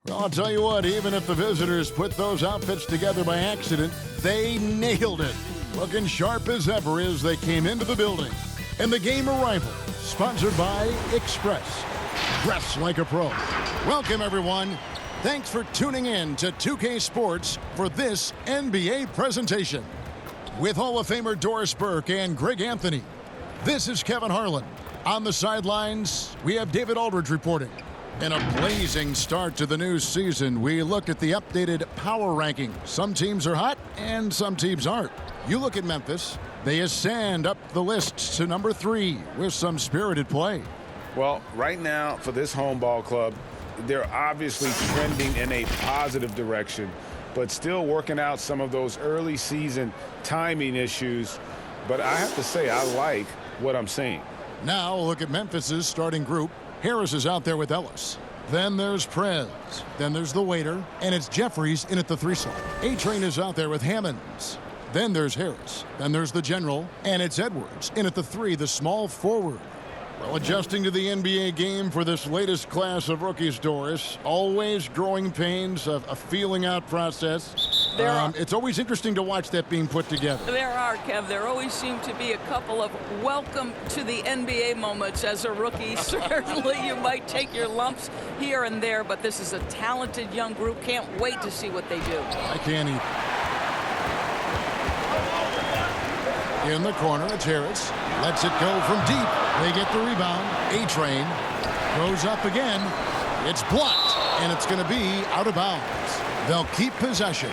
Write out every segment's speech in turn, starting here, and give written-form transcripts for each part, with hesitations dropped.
Well, I'll tell you what, even if the visitors put those outfits together by accident, they nailed it. Looking sharp as ever as they came into the building. And the game arrival, sponsored by Express. Dress like a pro. Welcome, everyone. Thanks for tuning in to 2K Sports for this NBA presentation. With Hall of Famer Doris Burke and Greg Anthony, this is Kevin Harlan. On the sidelines, we have David Aldridge reporting. In a blazing start to the new season, we look at the updated power ranking. Some teams are hot and some teams aren't. You look at Memphis, they ascend up the list to number 3 with some spirited play. Well, right now for this home ball club, they're obviously trending in a positive direction, but still working out some of those early season timing issues. But I have to say, I like what I'm seeing. Now look at Memphis's starting group. Harris is out there with Ellis. Then there's Prez. Then there's the waiter. And it's Jeffries in at the 3 slot. A-Train is out there with Hammonds. Then there's Harris. Then there's the general. And it's Edwards in at the 3, the small forward. Well, adjusting to the NBA game for this latest class of rookies, Doris. Always growing pains, a feeling out process. It's always interesting to watch that being put together. There are, Kev. There always seem to be a couple of welcome to the NBA moments as a rookie. Certainly you might take your lumps here and there, but this is a talented young group. Can't wait to see what they do. I can't either. In the corner, it's Harris. Lets it go from deep. They get the rebound. A-Train goes up again. It's blocked, and it's going to be out of bounds. They'll keep possession.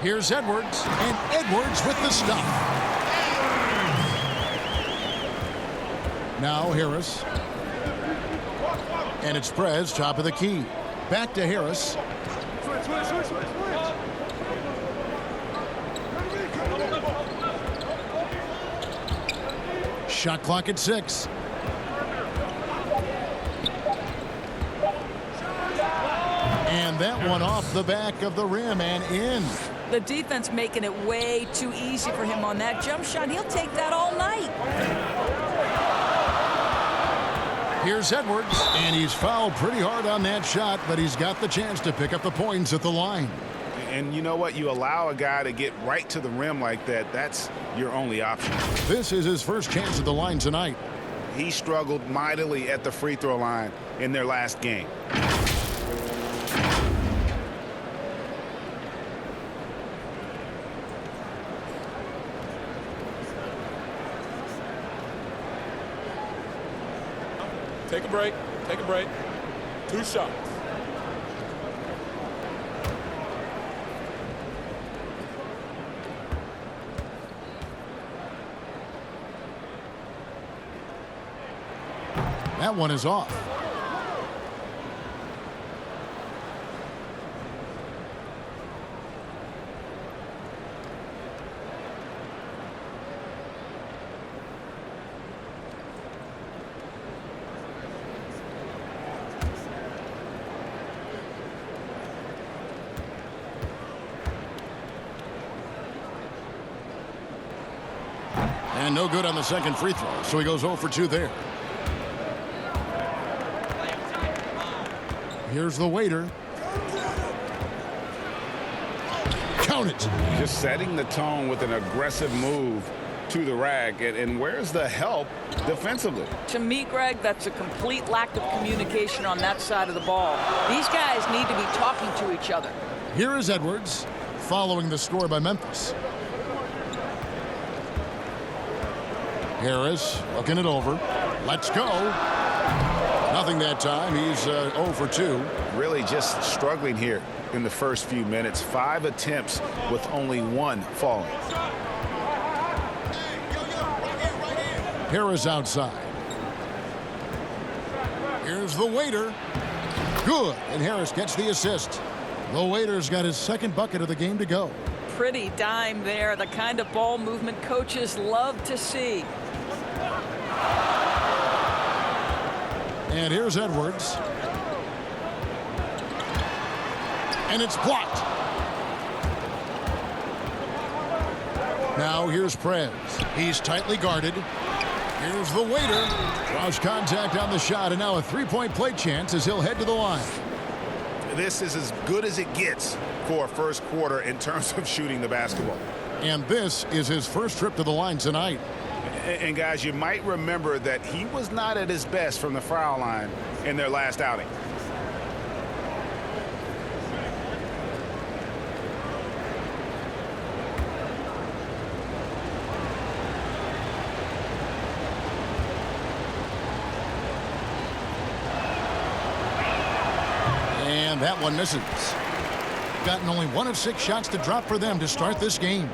Here's Edwards, and Edwards with the stuff. Now Harris. And it's Prez, top of the key. Back to Harris. Shot clock at 6. And that one off the back of the rim and in. The defense making it way too easy for him on that jump shot. He'll take that all night. Here's Edwards, and he's fouled pretty hard on that shot, but he's got the chance to pick up the points at the line. And you know what? You allow a guy to get right to the rim like that, that's your only option. This is his first chance at the line tonight. He struggled mightily at the free throw line in their last game. Take a break. Take a break. 2 shots. That one is off. And no good on the second free throw, so he goes 0 for 2 there. Here's the waiter. Count it. Just setting the tone with an aggressive move to the rack. And where's the help defensively? To me, Greg, that's a complete lack of communication on that side of the ball. These guys need to be talking to each other. Here is Edwards, following the score by Memphis. Harris looking it over. Let's go. Nothing that time. He's 0 for 2. Really just struggling here in the first few minutes. 5 attempts with only 1 falling. Harris outside. Here's the waiter. Good. And Harris gets the assist. The waiter's got his second bucket of the game to go. Pretty dime there. The kind of ball movement coaches love to see. And here's Edwards. And it's blocked. Now here's Prez. He's tightly guarded. Here's the waiter. Draws contact on the shot, and now a three-point play chance as he'll head to the line. This is as good as it gets for a first quarter in terms of shooting the basketball. And this is his first trip to the line tonight. And guys, you might remember that he was not at his best from the foul line in their last outing. And that one misses. Gotten only 1 of 6 shots to drop for them to start this game.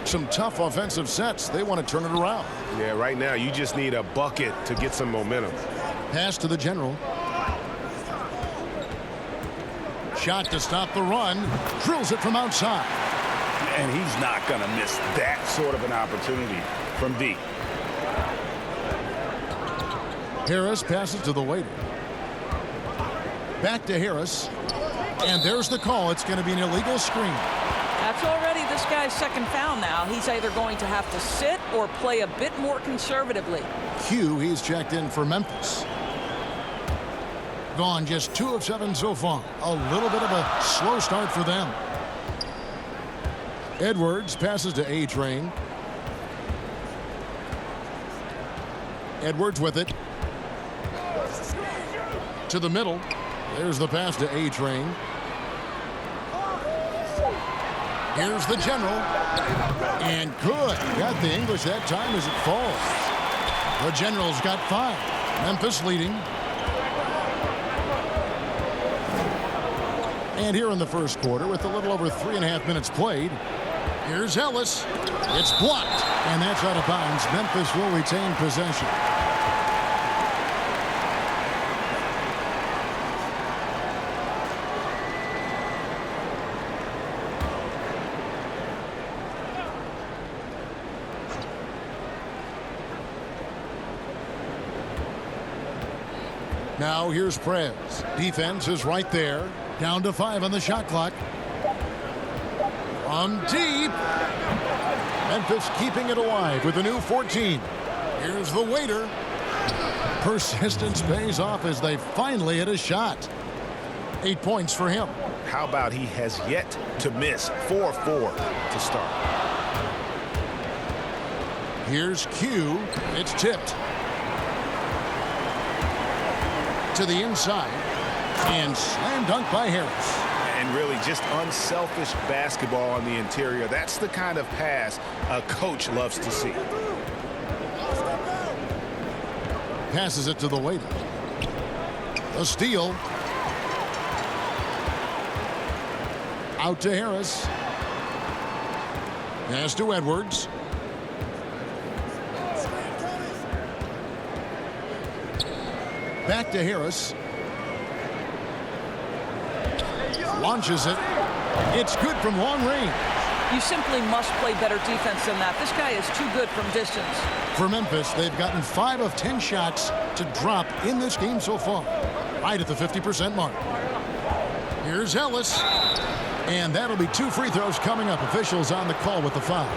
Some tough offensive sets. They want to turn it around. Yeah, right now you just need a bucket to get some momentum. Pass to the general. Shot to stop the run. Drills it from outside. And he's not going to miss that sort of an opportunity from deep. Harris passes to the waiter. Back to Harris. And there's the call. It's going to be an illegal screen. That's already this guy's second foul now. He's either going to have to sit or play a bit more conservatively. Q, he's checked in for Memphis. Gone just 2 of 7 so far. A little bit of a slow start for them. Edwards passes to A-Train. Edwards with it. To the middle. There's the pass to A-Train. Here's the general. And good. Got the English that time as it falls. The general's got 5. Memphis leading. And here in the first quarter, with a little over 3.5 minutes played, here's Ellis. It's blocked. And that's out of bounds. Memphis will retain possession. Now here's Prez. Defense is right there. Down to 5 on the shot clock. From deep. Memphis keeping it alive with a new 14. Here's the waiter. Persistence pays off as they finally hit a shot. 8 points for him. How about he has yet to miss 4-4 to start. Here's Q. It's tipped. To the inside. And slam dunk by Harris. And really just unselfish basketball on the interior. That's the kind of pass a coach loves to see. Passes it to the waiter. A steal. Out to Harris. Pass to Edwards. Back to Harris. Launches it. It's good from long range. You simply must play better defense than that. This guy is too good from distance. For Memphis, they've gotten 5 of 10 shots to drop in this game so far. Right at the 50% mark. Here's Ellis. And that'll be 2 free throws coming up. Officials on the call with the foul.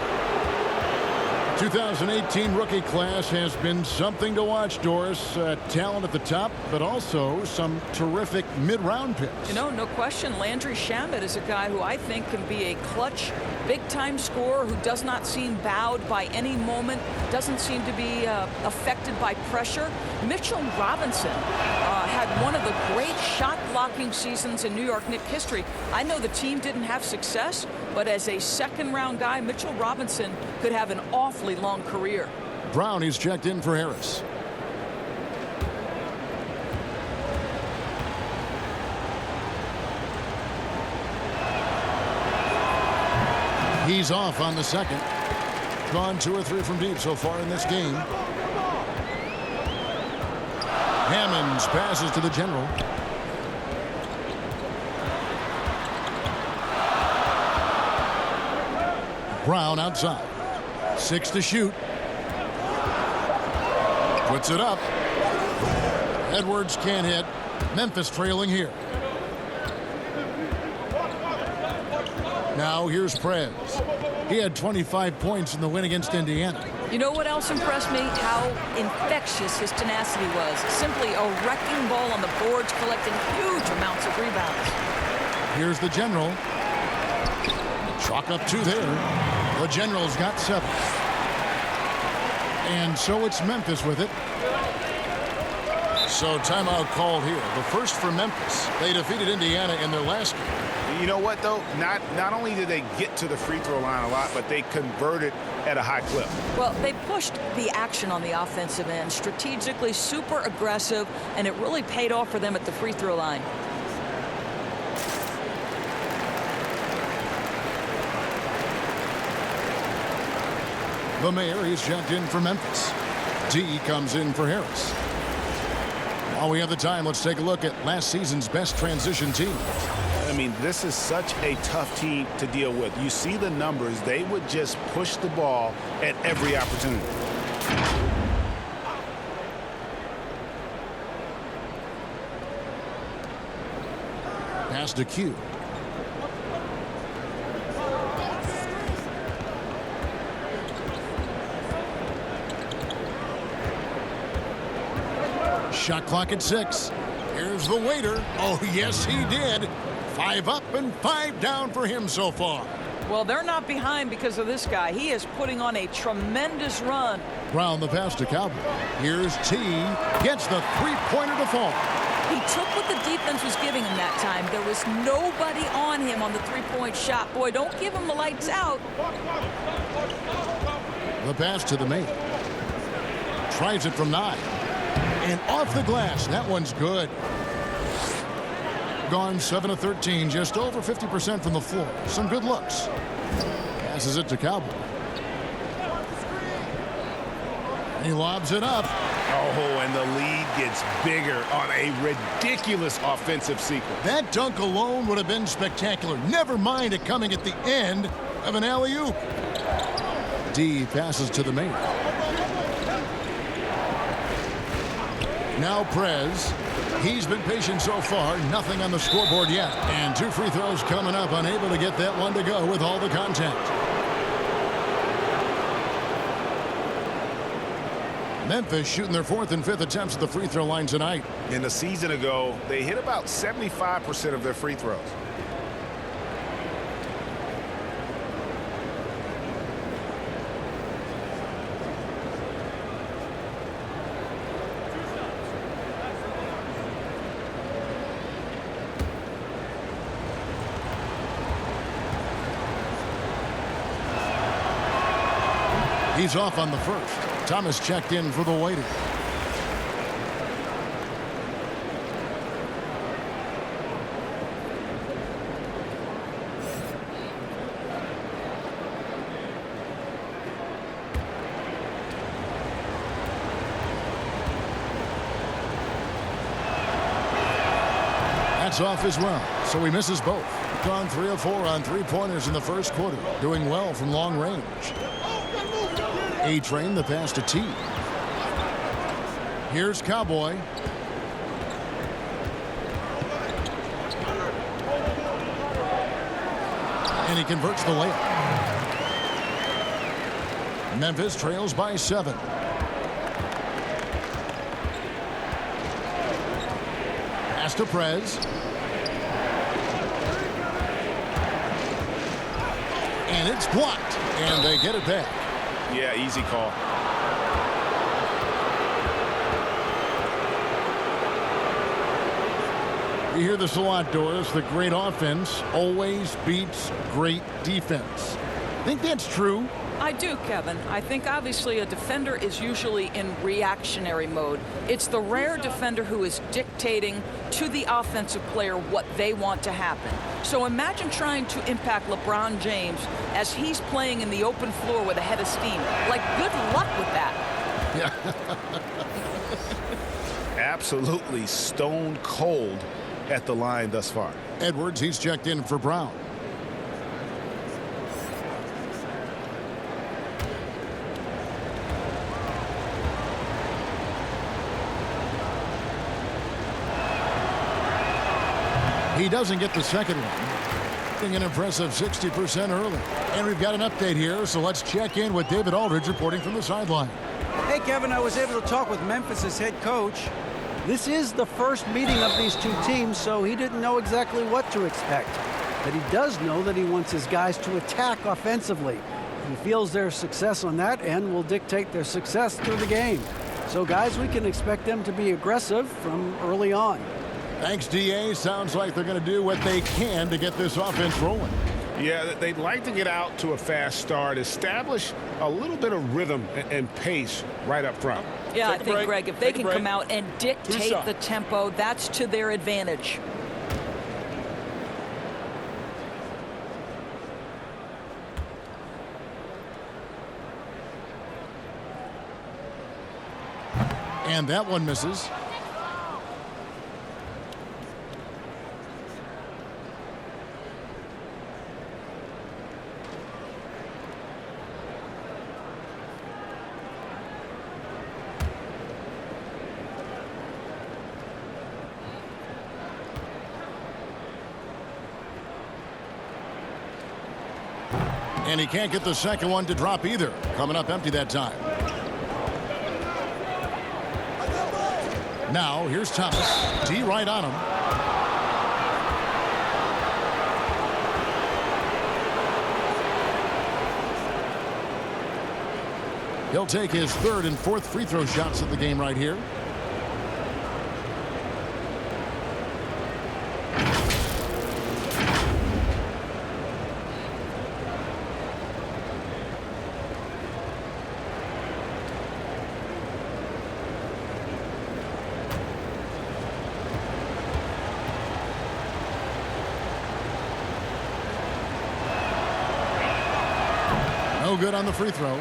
2018 rookie class has been something to watch, Doris. Talent at the top, but also some terrific mid-round picks. You know, no question, Landry Shamet is a guy who I think can be a clutch, big-time scorer who does not seem bowed by any moment, doesn't seem to be affected by pressure. Mitchell Robinson had one of the great shot-blocking seasons in New York Knicks history. I know the team didn't have success, but as a second-round guy, Mitchell Robinson could have an awfully long career. Brown is checked in for Harris. He's off on the second. Gone 2 or 3 from deep so far in this game. Hammonds passes to the general. Brown outside. 6 to shoot. Puts it up. Edwards can't hit. Memphis trailing here. Now here's Prez. He had 25 points in the win against Indiana. You know what else impressed me? How infectious his tenacity was. Simply a wrecking ball on the boards, collecting huge amounts of rebounds. Here's the General. Chalk up 2 there. The General's got 7. And so it's Memphis with it. So timeout called here. The first for Memphis. They defeated Indiana in their last game. You know what, though? Not only did they get to the free throw line a lot, but they converted at a high clip. Well, they pushed the action on the offensive end, strategically super aggressive, and it really paid off for them at the free throw line. The Mayor is checked in for Memphis. D comes in for Harris. While we have the time, let's take a look at last season's best transition team. I mean, this is such a tough team to deal with. You see the numbers. They would just push the ball at every opportunity. Pass to Q. Shot clock at 6. Here's the waiter. Oh, yes, he did. 5 up and 5 down for him so far. Well, they're not behind because of this guy. He is putting on a tremendous run. Brown the pass to Cowboy. Here's T. Gets the three-pointer to fall. He took what the defense was giving him that time. There was nobody on him on the three-point shot. Boy, don't give him the lights out. The pass to the Mayor. Tries it from 9. And off the glass. That one's good. Gone 7 of 13, just over 50% from the floor. Some good looks. Passes it to Cowboy. He lobs it up. Oh, and the lead gets bigger on a ridiculous offensive sequence. That dunk alone would have been spectacular. Never mind it coming at the end of an alley-oop. D passes to the Mayor. Now Prez. He's been patient so far. Nothing on the scoreboard yet. And 2 free throws coming up. Unable to get that one to go with all the contact. Memphis shooting their 4th and 5th attempts at the free throw line tonight. In a season ago, they hit about 75% of their free throws. He's off on the first. Thomas checked in for the waiter. That's off as well, so he misses both. Gone 3 of 4 on 3-pointers in the first quarter. Doing well from long range. A-Train the pass to T. Here's Cowboy. And he converts the layup. Memphis trails by 7. Pass to Prez. And it's blocked. And they get it back. Yeah, easy call. You hear this a lot, Doris. The great offense always beats great defense. Think that's true? I do, Kevin. I think obviously a defender is usually in reactionary mode. It's the rare defender who is dictating to the offensive player what they want to happen. So imagine trying to impact LeBron James as he's playing in the open floor with a head of steam. Like, good luck with that. Yeah. Absolutely stone cold at the line thus far. Edwards, he's checked in for Brown. He doesn't get the second one. An impressive 60% early. And we've got an update here, so let's check in with David Aldridge reporting from the sideline. Hey, Kevin, I was able to talk with Memphis' head coach. This is the first meeting of these two teams, so he didn't know exactly what to expect. But he does know that he wants his guys to attack offensively. He feels their success on that end will dictate their success through the game. So, guys, we can expect them to be aggressive from early on. Thanks, DA. Sounds like they're going to do what they can to get this offense rolling. Yeah, they'd like to get out to a fast start, establish a little bit of rhythm and pace right up front. Yeah, I Take a think, break. Greg, if they Take a can break. come out and dictate shot. the tempo, that's to their advantage. And that one misses. And he can't get the second one to drop either. Coming up empty that time. Now, here's Thomas. D right on him. He'll take his third and fourth free throw shots of the game right here. No good on the free throw.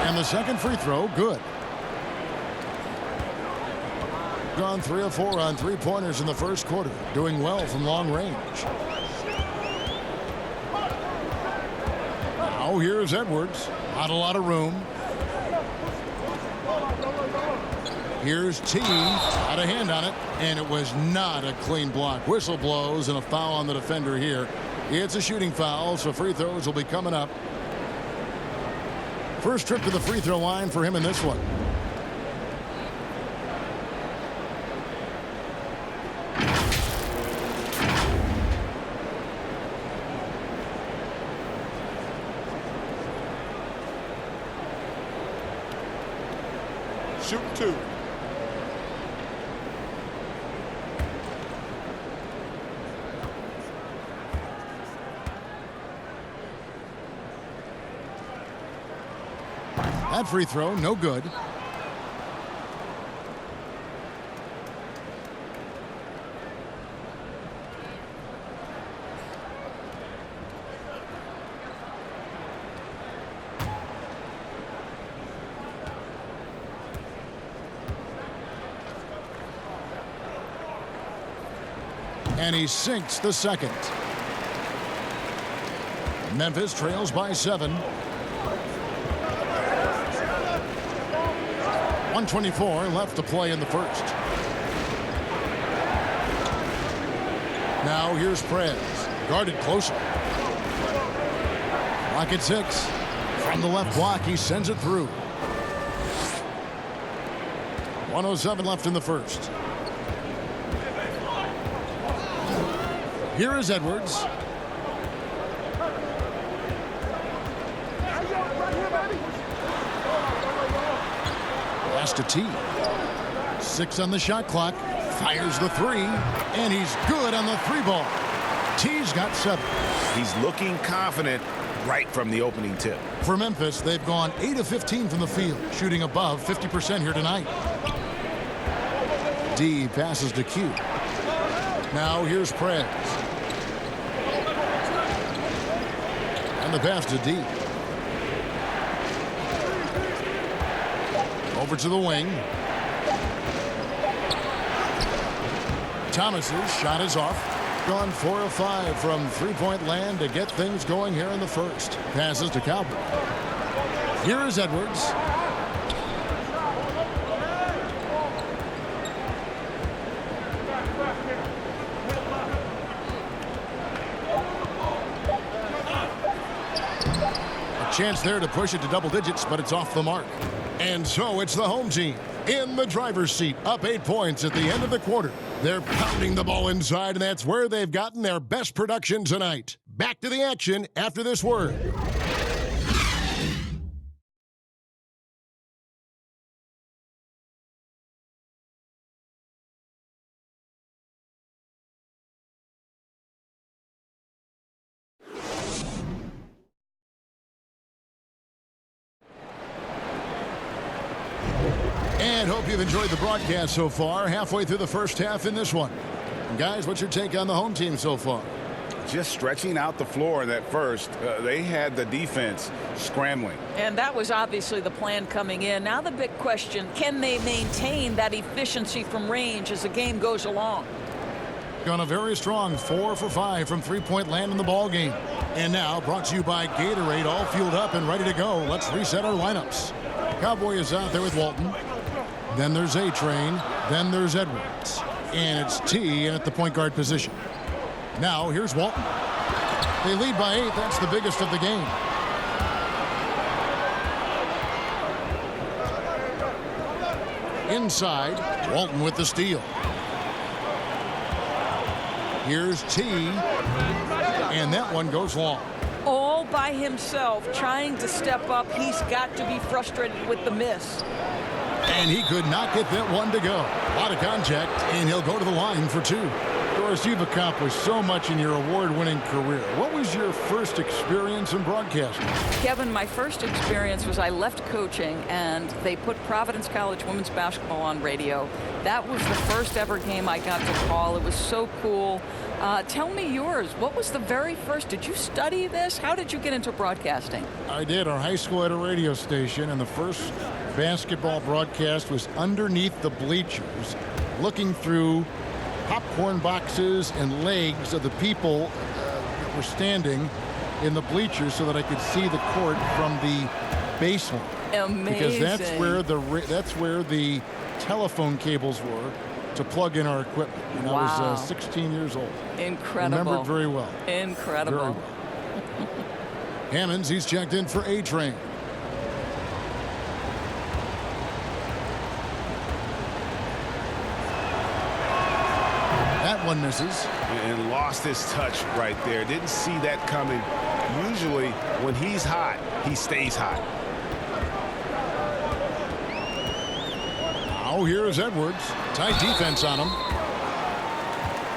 And the second free throw, good. Gone 3 of 4 on three-pointers in the first quarter. Doing well from long range. Now here's Edwards. Not a lot of room. Here's T. Had a hand on it, and it was not a clean block. Whistle blows and a foul on the defender here. It's a shooting foul, so free throws will be coming up. First trip to the free throw line for him in this one. Shoot two. That free throw, no good. And he sinks the second. Memphis trails by 7. 124 left to play in the first. Now here's Prez. Guarded closer. Clock at 6. From the left block, he sends it through. 107 left in the first. Here is Edwards. Pass to T. 6 on the shot clock. Fires the 3. And he's good on the 3-ball. T's got 7. He's looking confident right from the opening tip. For Memphis, they've gone 8 of 15 from the field, shooting above 50% here tonight. D passes to Q. Now here's Prez. And the pass to D. Over to the wing. Thomas's shot is off. Gone 4 of 5 from three-point land to get things going here in the first. Passes to Cowboy. Here is Edwards. Chance there to push it to double digits, but it's off the mark. And so it's the home team in the driver's seat, up 8 points at the end of the quarter. They're pounding the ball inside, and that's where they've gotten their best production tonight. Back to the action after this word. And hope you've enjoyed the broadcast so far. Halfway through the first half in this one. And guys, what's your take on the home team so far? Just stretching out the floor in that first. They had the defense scrambling. And that was obviously the plan coming in. Now the big question, can they maintain that efficiency from range as the game goes along? Gone a very strong 4 for 5 from three-point land in the ball game. And now brought to you by Gatorade, all fueled up and ready to go. Let's reset our lineups. Cowboy is out there with Walton. Then there's A-Train. Then there's Edwards. And it's T in at the point guard position. Now here's Walton. They lead by 8. That's the biggest of the game. Inside, Walton with the steal. Here's T. And that one goes long. All by himself, trying to step up. He's got to be frustrated with the miss. And he could not get that one to go. A lot of contact, and he'll go to the line for 2. Doris, you've accomplished so much in your award-winning career. What was your first experience in broadcasting? Kevin, my first experience was I left coaching, and they put Providence College women's basketball on radio. That was the first ever game I got to call. It was so cool. Tell me yours. What was the very first? Did you study this? How did you get into broadcasting? I did. Our high school had a radio station, and the first basketball broadcast was underneath the bleachers, looking through popcorn boxes and legs of the people that were standing in the bleachers so that I could see the court from the basement. Amazing. Because that's where the telephone cables were to plug in our equipment. And wow. I was 16 years old. Incredible. Remember it very well. Incredible. Very well. Hammonds, he's checked in for A-Train. That one misses. And lost his touch right there. Didn't see that coming. Usually, when he's hot, he stays hot. Now here's Edwards. Tight defense on him.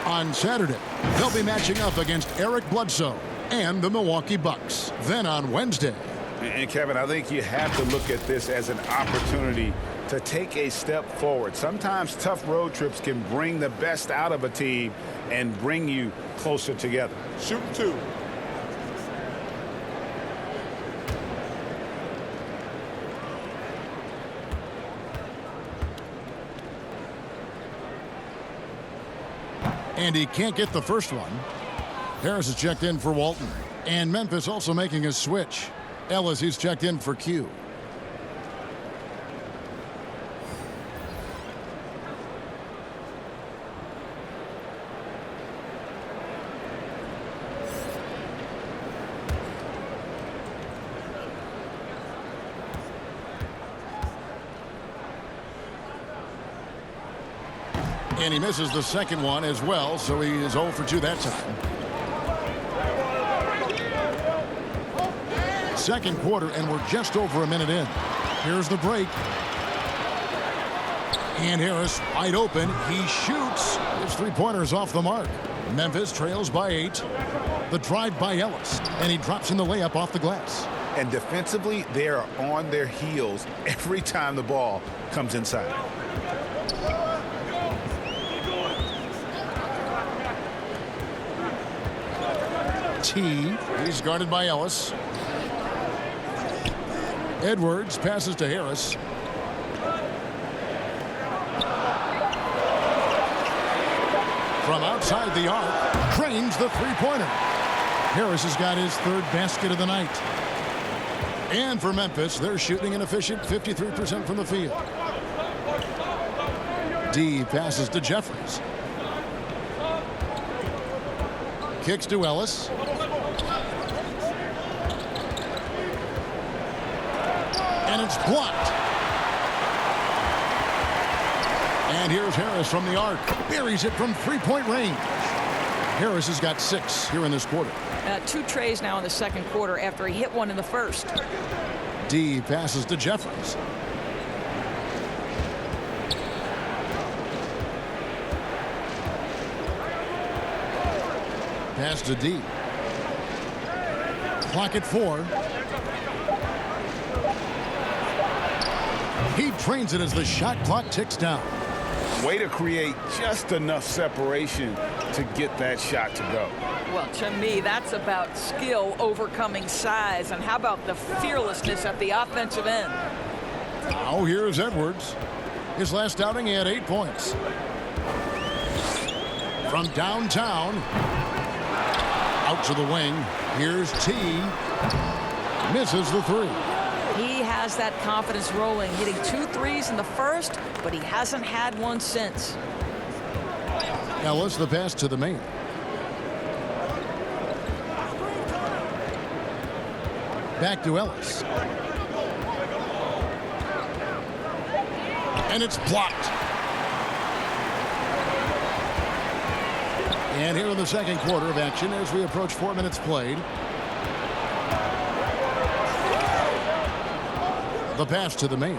On Saturday, they'll be matching up against Eric Bledsoe and the Milwaukee Bucks. Then on Wednesday. And Kevin, I think you have to look at this as an opportunity to take a step forward. Sometimes tough road trips can bring the best out of a team and bring you closer together. Shooting 2. And he can't get the first one. Harris is checked in for Walton. And Memphis also making a switch. Ellis, he's checked in for Q. And he misses the second one as well, so he is 0 for 2 that time. Second quarter, and we're just over a minute in. Here's the break. And Harris wide open. He shoots. His three-pointers off the mark. Memphis trails by 8. The drive by Ellis, and he drops in the layup off the glass. And defensively, they are on their heels every time the ball comes inside. T. He's guarded by Ellis. Edwards passes to Harris. From outside the arc, drains the three-pointer. Harris has got his third basket of the night. And for Memphis, they're shooting an efficient 53% from the field. D passes to Jeffries. Kicks to Ellis. And it's blocked. And here's Harris from the arc. Buries it from three-point range. Harris has got 6 here in this quarter. 2 trays now in the second quarter after he hit one in the first. D passes to Jeffries. Pass to D. Clock at 4. He trains it as the shot clock ticks down. Way to create just enough separation to get that shot to go. Well, to me, that's about skill overcoming size. And how about the fearlessness at the offensive end? Now here's Edwards. His last outing, he had 8 points. From downtown, out to the wing. Here's T. Misses the 3. He has that confidence rolling, hitting 2 threes in the first, but he hasn't had one since. Ellis, the pass to the main. Back to Ellis. And it's blocked. And here in the second quarter of action as we approach 4 minutes played. The pass to the main.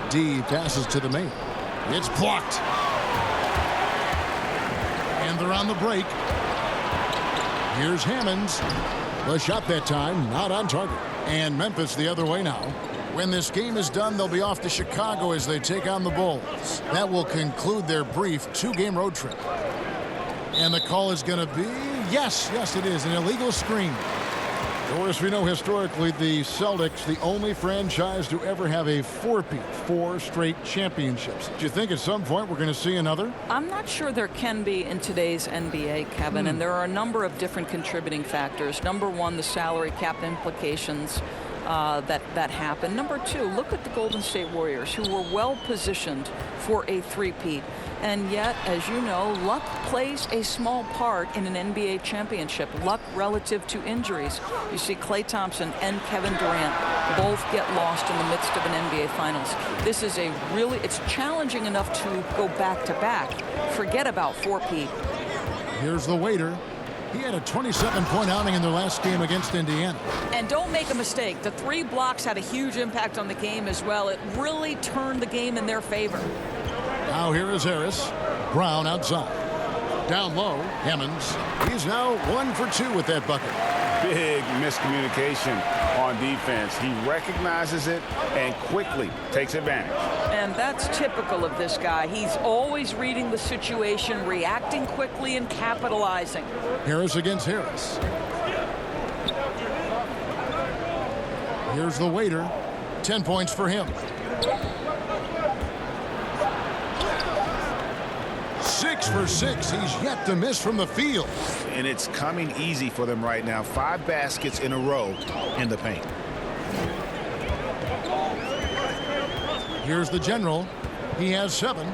D passes to the main. It's blocked. And they're on the break. Here's Hammonds. The shot that time not on target. And Memphis the other way now. When this game is done, they'll be off to Chicago as they take on the Bulls. That will conclude their brief 2-game road trip. And the call is going to be, yes, it is, an illegal screen. Of course, we know historically the Celtics, the only franchise to ever have a 4-peat, 4 straight championships. Do you think at some point we're going to see another? I'm not sure there can be in today's NBA, Kevin, and there are a number of different contributing factors. Number 1, the salary cap implications that happen. Number 2, look at the Golden State Warriors, who were well positioned for a 3-peat. And yet, as you know, luck plays a small part in an NBA championship. Luck relative to injuries. You see Klay Thompson and Kevin Durant both get lost in the midst of an NBA Finals. This is it's challenging enough to go back-to-back. Forget about 4-peat. Here's the waiter. He had a 27-point outing in their last game against Indiana. And don't make a mistake. The 3 blocks had a huge impact on the game as well. It really turned the game in their favor. Now here is Harris. Brown outside. Down low, Hammonds. He's now 1 for 2 with that bucket. Big miscommunication on defense. He recognizes it and quickly takes advantage. And that's typical of this guy. He's always reading the situation, reacting quickly, and capitalizing. Harris against Harris. Here's the waiter. 10 points for him. 6 for 6. He's yet to miss from the field. And it's coming easy for them right now. 5 baskets in a row in the paint. Here's the general. He has 7.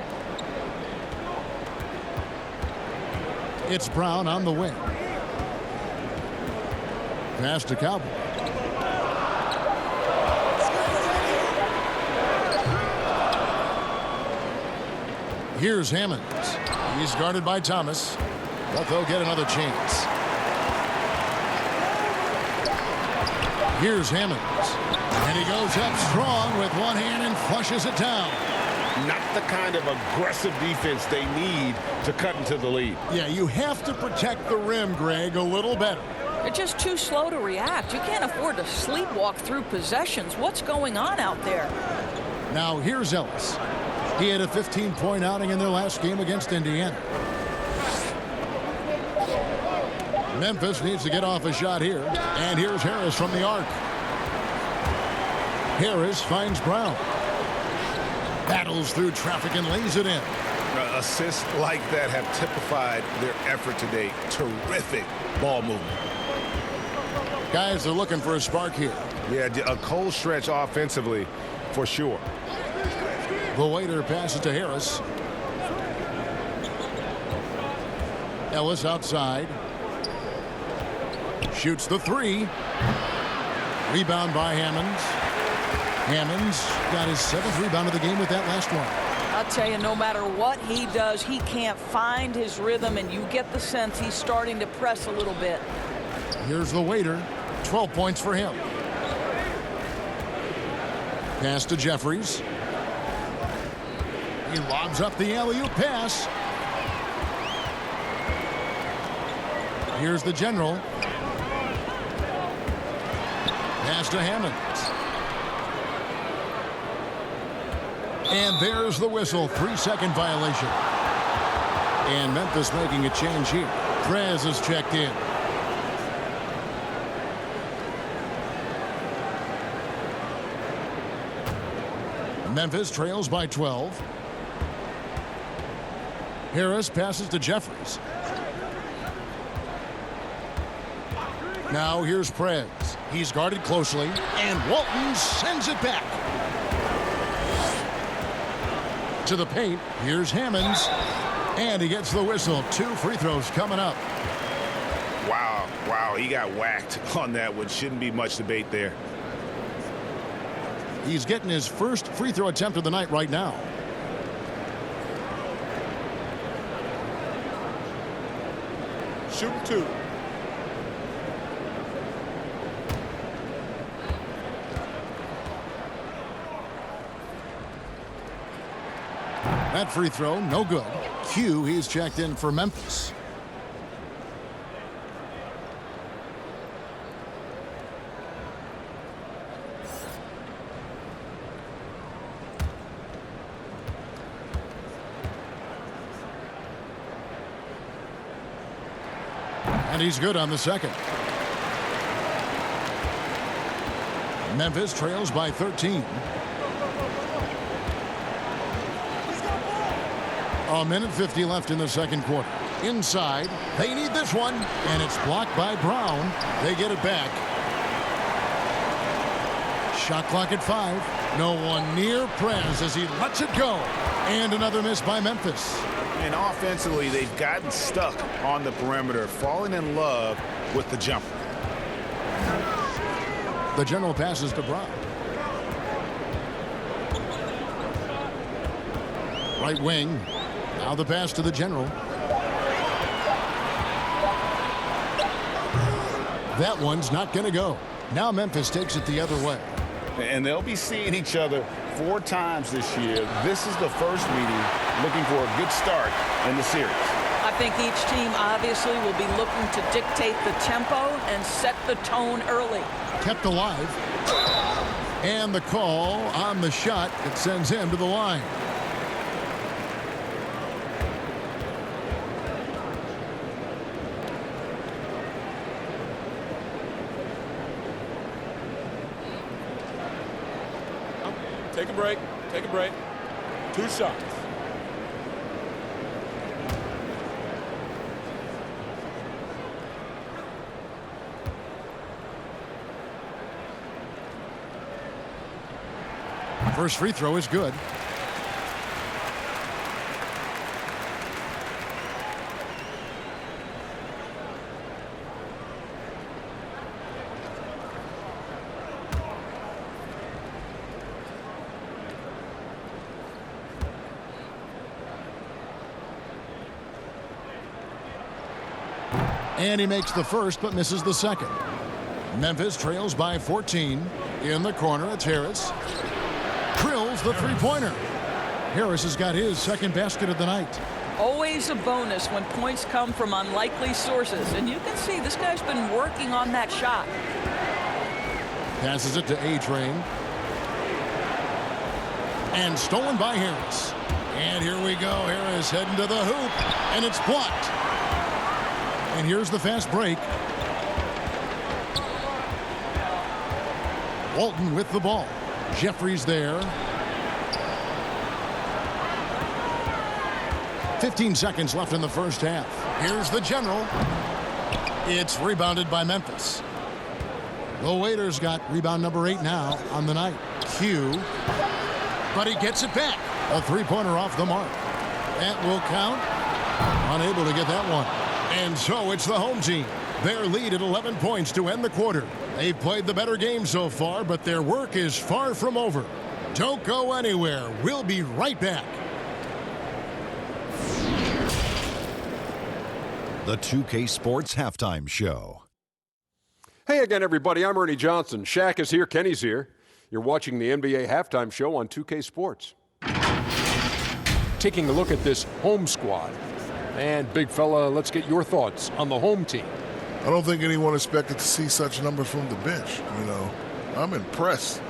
It's Brown on the wing. Pass to Cowboy. Here's Hammonds. He's guarded by Thomas, but they'll get another chance. Here's Hammonds. And he goes up strong with one hand and flushes it down. Not the kind of aggressive defense they need to cut into the lead. Yeah, you have to protect the rim, Greg, a little better. They're just too slow to react. You can't afford to sleepwalk through possessions. What's going on out there? Now here's Ellis. He had a 15-point outing in their last game against Indiana. Memphis needs to get off a shot here. And here's Harris from the arc. Harris finds Brown. Battles through traffic and lays it in. Assists like that have typified their effort today. Terrific ball movement. Guys are looking for a spark here. Yeah, a cold stretch offensively for sure. The waiter passes to Harris. Ellis outside. Shoots the three. Rebound by Hammonds. Hammonds got his 7th rebound of the game with that last one. I'll tell you, no matter what he does, he can't find his rhythm, and you get the sense he's starting to press a little bit. Here's the waiter. 12 points for him. Pass to Jeffries. He lobs up the alley-oop pass. Here's the general. Pass to Hammonds. And there's the whistle. 3-second violation. And Memphis making a change here. Prez is checked in. Memphis trails by 12. Harris passes to Jeffries. Now here's Prez. He's guarded closely, and Walton sends it back. To the paint, here's Hammonds, and he gets the whistle. 2 free throws coming up. Wow, he got whacked on that one. Shouldn't be much debate there. He's getting his first free throw attempt of the night right now. Shooting 2. That free throw, no good. Q, he's checked in for Memphis. And he's good on the second. Memphis trails by 13. A minute 50 left in the second quarter. Inside, they need this one, and it's blocked by Brown. They get it back. Shot clock at 5. No one near Prez as he lets it go. And another miss by Memphis. And offensively, they've gotten stuck on the perimeter, falling in love with the jumper. The general passes to Brown. Right wing. Now the pass to the general. That one's not going to go. Now Memphis takes it the other way. And they'll be seeing each other 4 times this year. This is the first meeting, looking for a good start in the series. I think each team obviously will be looking to dictate the tempo and set the tone early. Kept alive. And the call on the shot that sends him to the line. Take a break. Take a break. 2 shots. First free throw is good. And he makes the first but misses the second. Memphis trails by 14. In the corner, it's Harris. Drills the three-pointer. Harris has got his second basket of the night. Always a bonus when points come from unlikely sources. And you can see this guy's been working on that shot. Passes it to A-Train. And stolen by Harris. And here we go. Harris heading to the hoop. And it's blocked. And here's the fast break. Walton with the ball. Jeffries there. 15 seconds left in the first half. Here's the general. It's rebounded by Memphis. The Waiters got rebound number 8 now on the night. Q. But he gets it back. A three-pointer off the mark. That will count. Unable to get that one. And so it's the home team. Their lead at 11 points to end the quarter. They've played the better game so far, but their work is far from over. Don't go anywhere. We'll be right back. The 2K Sports Halftime Show. Hey again, everybody. I'm Ernie Johnson. Shaq is here. Kenny's here. You're watching the NBA Halftime Show on 2K Sports. Taking a look at this home squad. And, big fella, let's get your thoughts on the home team. I don't think anyone expected to see such numbers from the bench. You know, I'm impressed.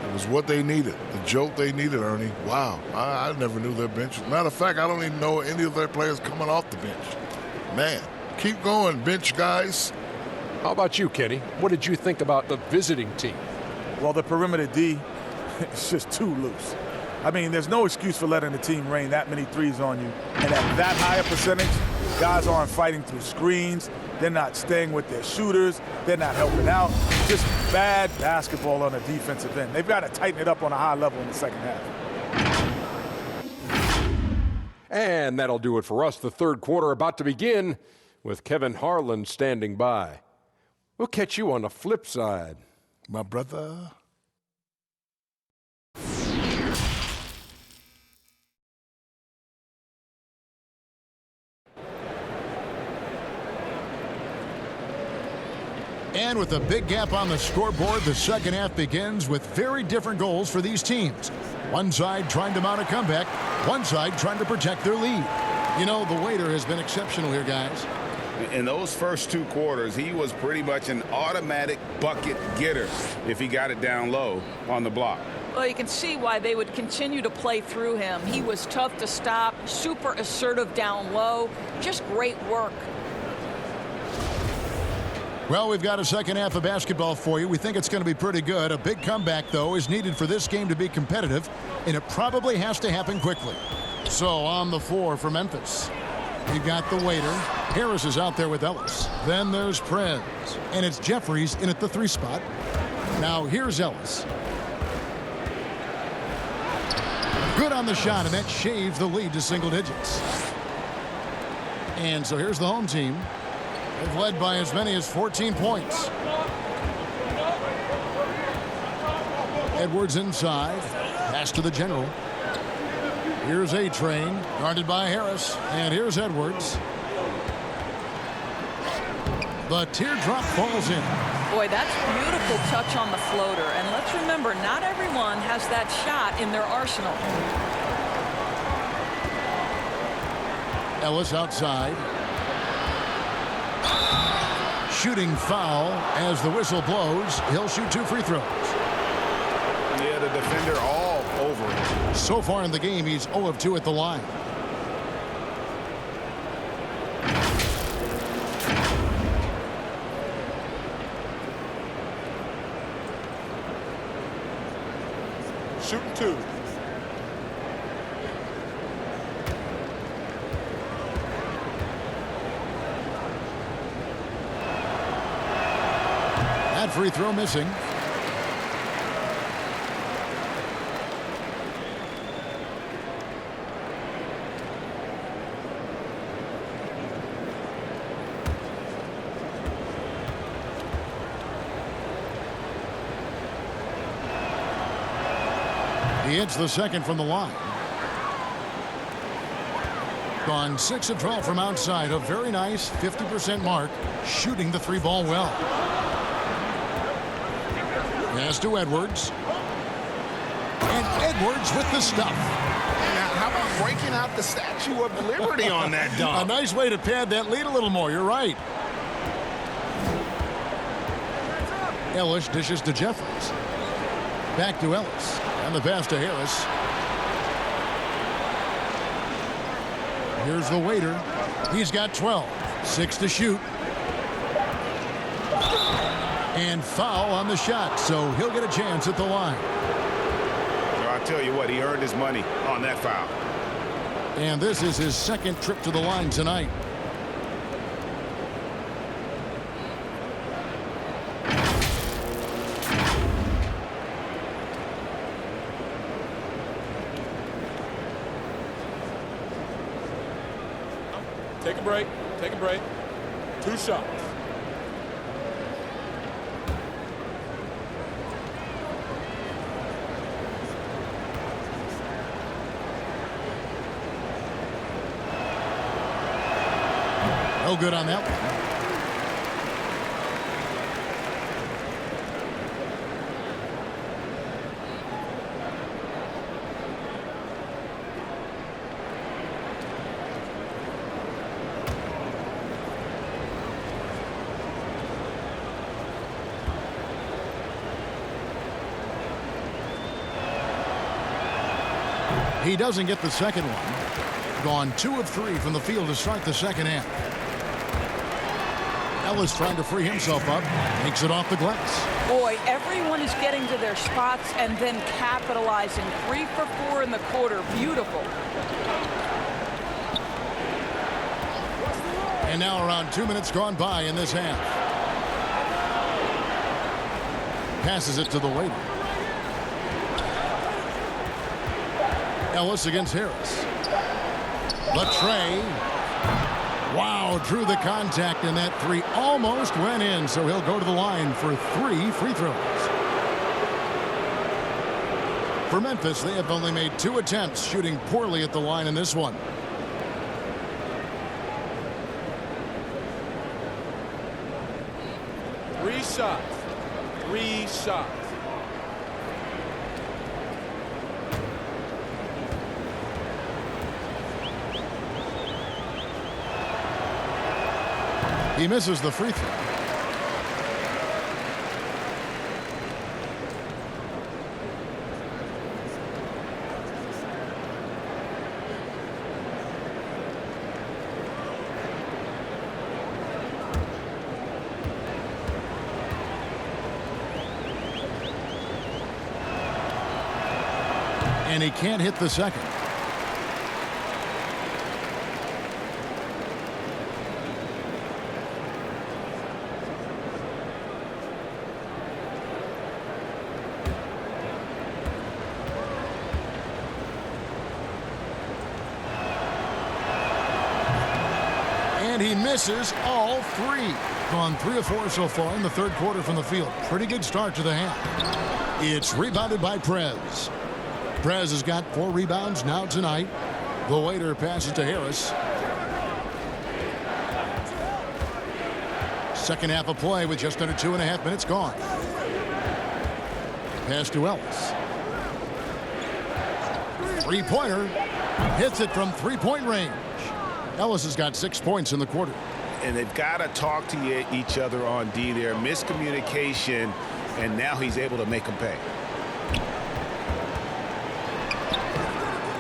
It was what they needed, the jolt they needed, Ernie. Wow, I never knew their bench. Matter of fact, I don't even know any of their players coming off the bench. Man, keep going, bench guys. How about you, Kenny? What did you think about the visiting team? Well, the perimeter D is just too loose. I mean, there's no excuse for letting the team rain that many threes on you. And at that higher percentage, guys aren't fighting through screens. They're not staying with their shooters. They're not helping out. Just bad basketball on the defensive end. They've got to tighten it up on a high level in the second half. And that'll do it for us. The third quarter about to begin with Kevin Harlan standing by. We'll catch you on the flip side. My brother. And with a big gap on the scoreboard, the second half begins with very different goals for these teams. One side trying to mount a comeback, one side trying to protect their lead. You know, the Waiter has been exceptional here, guys. In those first two quarters, he was pretty much an automatic bucket getter if he got it down low on the block. Well, you can see why they would continue to play through him. He was tough to stop, super assertive down low, just great work. Well, we've got a second half of basketball for you. We think it's going to be pretty good. A big comeback, though, is needed for this game to be competitive, and it probably has to happen quickly. So on the floor for Memphis, you've got the Waiter. Harris is out there with Ellis. Then there's Prez, and it's Jeffries in at the 3 spot. Now here's Ellis. Good on the shot, and that shaves the lead to single digits. And so here's the home team. They've led by as many as 14 points. Edwards inside. Pass to the general. Here's A-Train, guarded by Harris. And here's Edwards. The teardrop falls in. Boy, that's beautiful touch on the floater. And let's remember, not everyone has that shot in their arsenal. Ellis outside. Shooting foul as the whistle blows. He'll shoot 2 free throws. Yeah, the defender all over him. So far in the game, he's 0 of 2 at the line. Shooting 2. That free throw missing. He hits the second from the line. Gone 6 of 12 from outside. A very nice 50% mark. Shooting the 3-ball well. Pass to Edwards. And Edwards with the stuff. Now, how about breaking out the Statue of Liberty on that dunk? A nice way to pad that lead a little more. You're right. Ellis dishes to Jeffries. Back to Ellis. And the pass to Harris. Here's the Waiter. He's got 12. 6 to shoot. And foul on the shot, so he'll get a chance at the line. I'll tell you what, he earned his money on that foul. And this is his second trip to the line tonight. Take a break. Take a break. 2 shots. No good on that one. He doesn't get the second one. Gone 2 of 3 from the field to start the second half. Ellis trying to free himself up. Makes it off the glass. Boy, everyone is getting to their spots and then capitalizing. 3 for 4 in the quarter. Beautiful. And now around 2 minutes gone by in this half. Passes it to the waiter. Ellis against Harris. Latrey. Wow, drew the contact, and that 3 almost went in, so he'll go to the line for 3 free throws. For Memphis, they have only made 2 attempts, shooting poorly at the line in this one. Three shots. 3 shots. He misses the free throw. And he can't hit the second. And he misses all 3. Gone 3 of 4 so far in the third quarter from the field. Pretty good start to the half. It's rebounded by Prez. Prez has got 4 rebounds now tonight. The waiter passes to Harris. Second half of play with just under 2.5 minutes gone. Pass to Ellis. Three-pointer. Hits it from three-point range. Ellis has got 6 points in the quarter. And they've got to talk to each other on D there. Miscommunication, and now he's able to make them pay.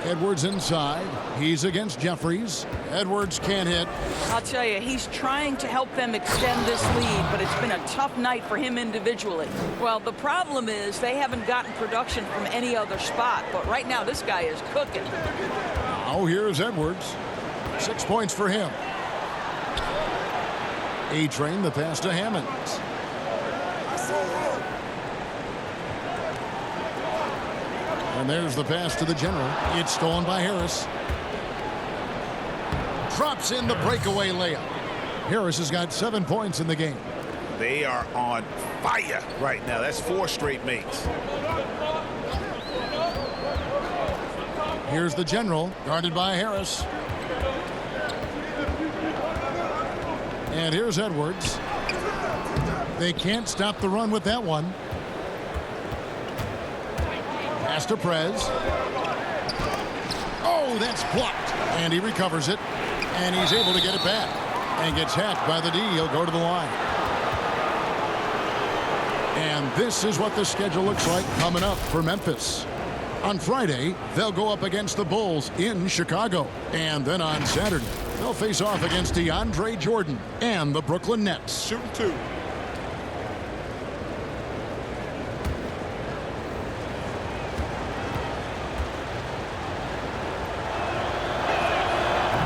Edwards inside. He's against Jeffries. Edwards can't hit. I'll tell you, he's trying to help them extend this lead, but it's been a tough night for him individually. Well, the problem is they haven't gotten production from any other spot, but right now this guy is cooking. Now here's Edwards. 6 points for him. A-Train, the pass to Hammonds. And there's the pass to the general. It's stolen by Harris. Drops in the breakaway layup. Harris has got 7 points in the game. They are on fire right now. That's 4 straight makes. Here's the general, guarded by Harris. And here's Edwards. They can't stop the run with that one. Pass to Prez. Oh, that's blocked. And he recovers it. And he's able to get it back. And gets hacked by the D. He'll go to the line. And this is what the schedule looks like coming up for Memphis. On Friday, they'll go up against the Bulls in Chicago. And then on Saturday, they'll face off against DeAndre Jordan and the Brooklyn Nets. Shooting 2.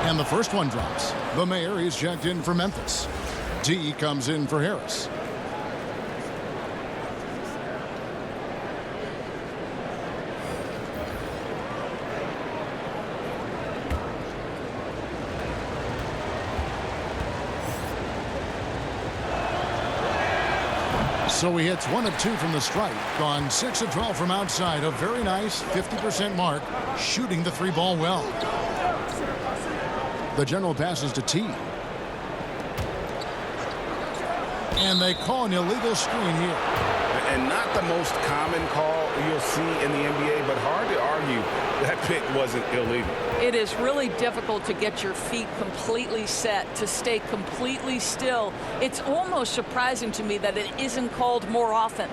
And the first one drops. The Mayor is checked in for Memphis. D comes in for Harris. So he hits 1 of 2 from the strike. Gone 6 of 12 from outside. A very nice 50% mark. Shooting the 3-ball well. The general passes to T. And they call an illegal screen here. And not the most common call you'll see in the NBA, but hard to argue that pick wasn't illegal. It is really difficult to get your feet completely set, to stay completely still. It's almost surprising to me that it isn't called more often.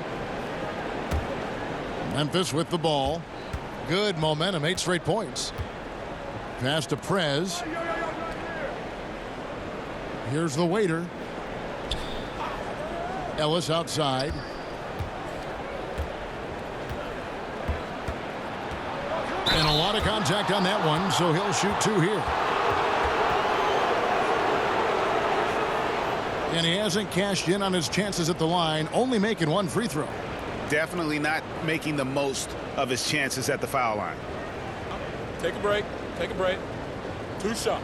Memphis with the ball. Good momentum, 8 straight points. Pass to Prez. Here's the waiter. Ellis outside. And a lot of contact on that one, so he'll shoot 2 here. And he hasn't cashed in on his chances at the line, only making 1 free throw. Definitely not making the most of his chances at the foul line. Take a break. Take a break. 2 shots.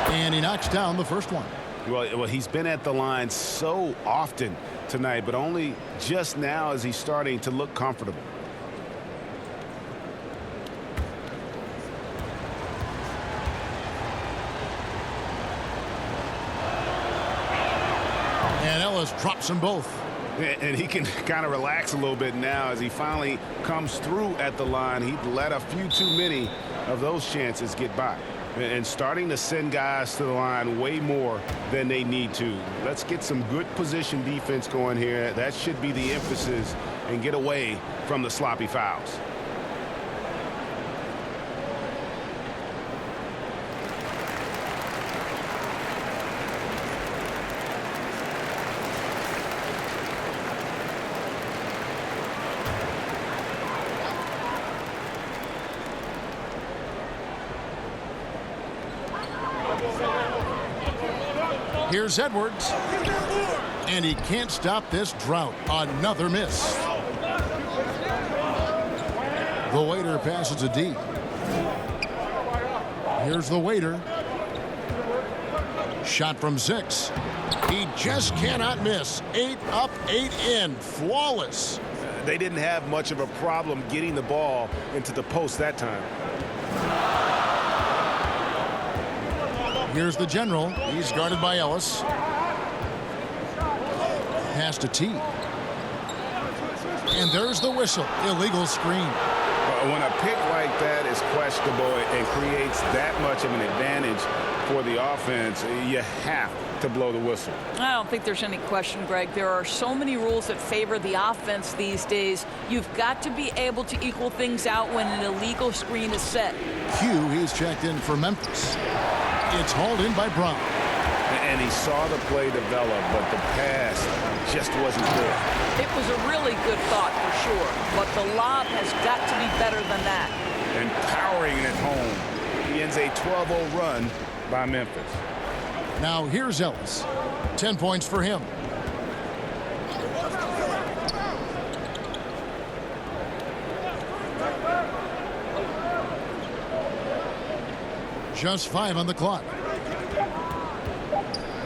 And he knocks down the first one. Well, he's been at the line so often tonight, but only just now is he starting to look comfortable. And Ellis drops them both. And he can kind of relax a little bit now as he finally comes through at the line. He let a few too many of those chances get by. And starting to send guys to the line way more than they need to. Let's get some good position defense going here. That should be the emphasis, and get away from the sloppy fouls. Here's Edwards. And he can't stop this drought. Another miss. The waiter passes to D. Here's the waiter. Shot from 6. He just cannot miss. 8 up, 8 in. Flawless. They didn't have much of a problem getting the ball into the post that time. Here's the general. He's guarded by Ellis. Pass to T. And there's the whistle. Illegal screen. When a pick like that is questionable and creates that much of an advantage for the offense, you have to blow the whistle. I don't think there's any question, Greg. There are so many rules that favor the offense these days. You've got to be able to equal things out when an illegal screen is set. Q, he's checked in for Memphis. It's hauled in by Brown. And he saw the play develop, but the pass just wasn't there. It was a really good thought for sure, but the lob has got to be better than that. And powering it home. He ends a 12-0 run by Memphis. Now here's Ellis. 10 points for him. Just 5 on the clock.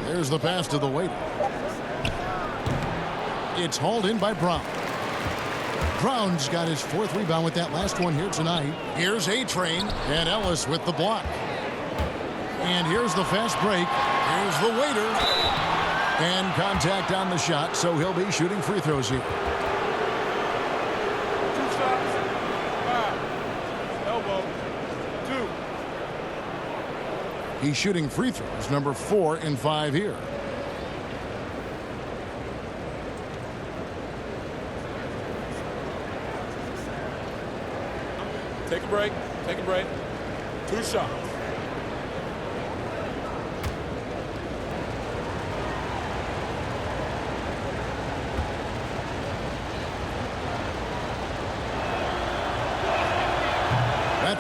There's the pass to the waiter. It's hauled in by Brown. Brown's got his 4th rebound with that last one here tonight. Here's A-Train and Ellis with the block. And here's the fast break. Here's the waiter. And contact on the shot, so he'll be shooting free throws here. 2 shots. 5. Elbow. 2. He's shooting free throws, number 4 and 5 here. Take a break. Take a break. 2 shots.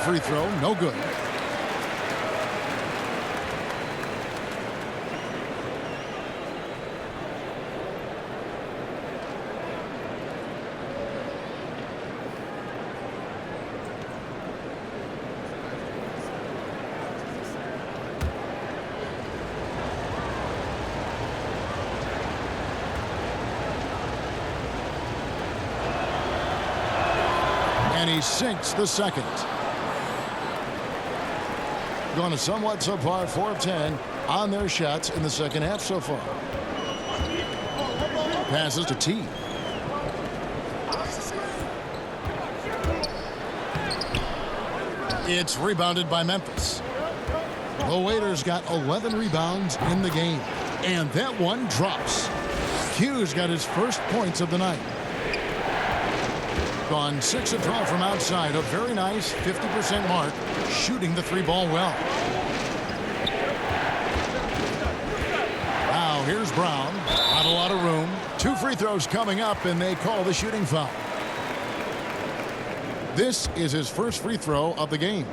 free throw, no good. And he sinks the second. Going to somewhat subpar, 4 of 10 on their shots in the second half so far. Passes to T. It's rebounded by Memphis. The Waiters got 11 rebounds in the game. And that one drops. Q's got his first points of the night. Gone 6 of 12 from outside. A very nice 50% mark. Shooting the 3-ball well. Now here's Brown. Not a lot of room. 2 free throws coming up, and they call the shooting foul. This is his first free throw of the game.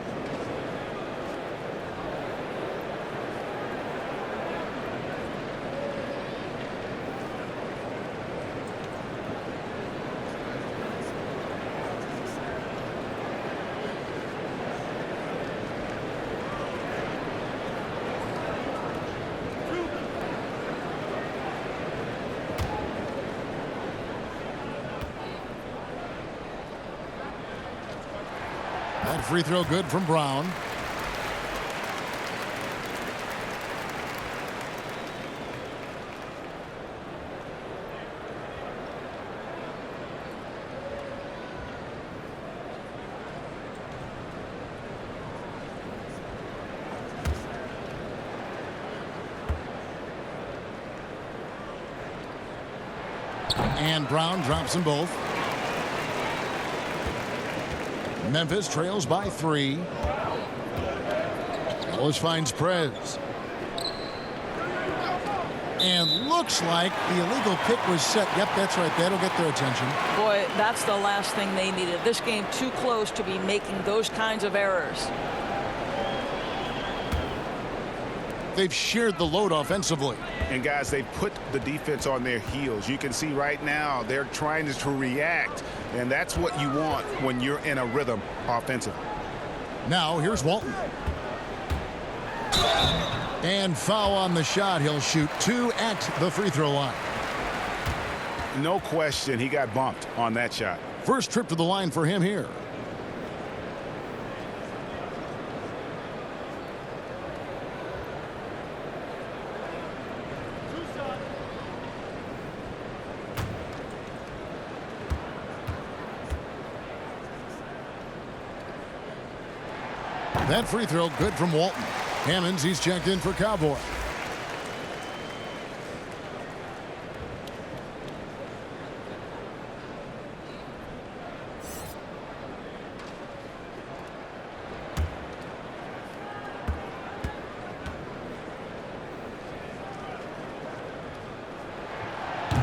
That free throw good from Brown. And Brown drops them both. Memphis trails by 3. Ellis finds Prez. And looks like the illegal kick was set. Yep, that's right. That'll get their attention. Boy, that's the last thing they needed. This game too close to be making those kinds of errors. They've shared the load offensively. And guys, they put the defense on their heels. You can see right now they're trying to react, and that's what you want when you're in a rhythm offensively. Now here's Walton. And foul on the shot. He'll shoot 2 at the free throw line. No question he got bumped on that shot. First trip to the line for him here. That free throw good from Walton. Hammonds, he's checked in for Cowboy.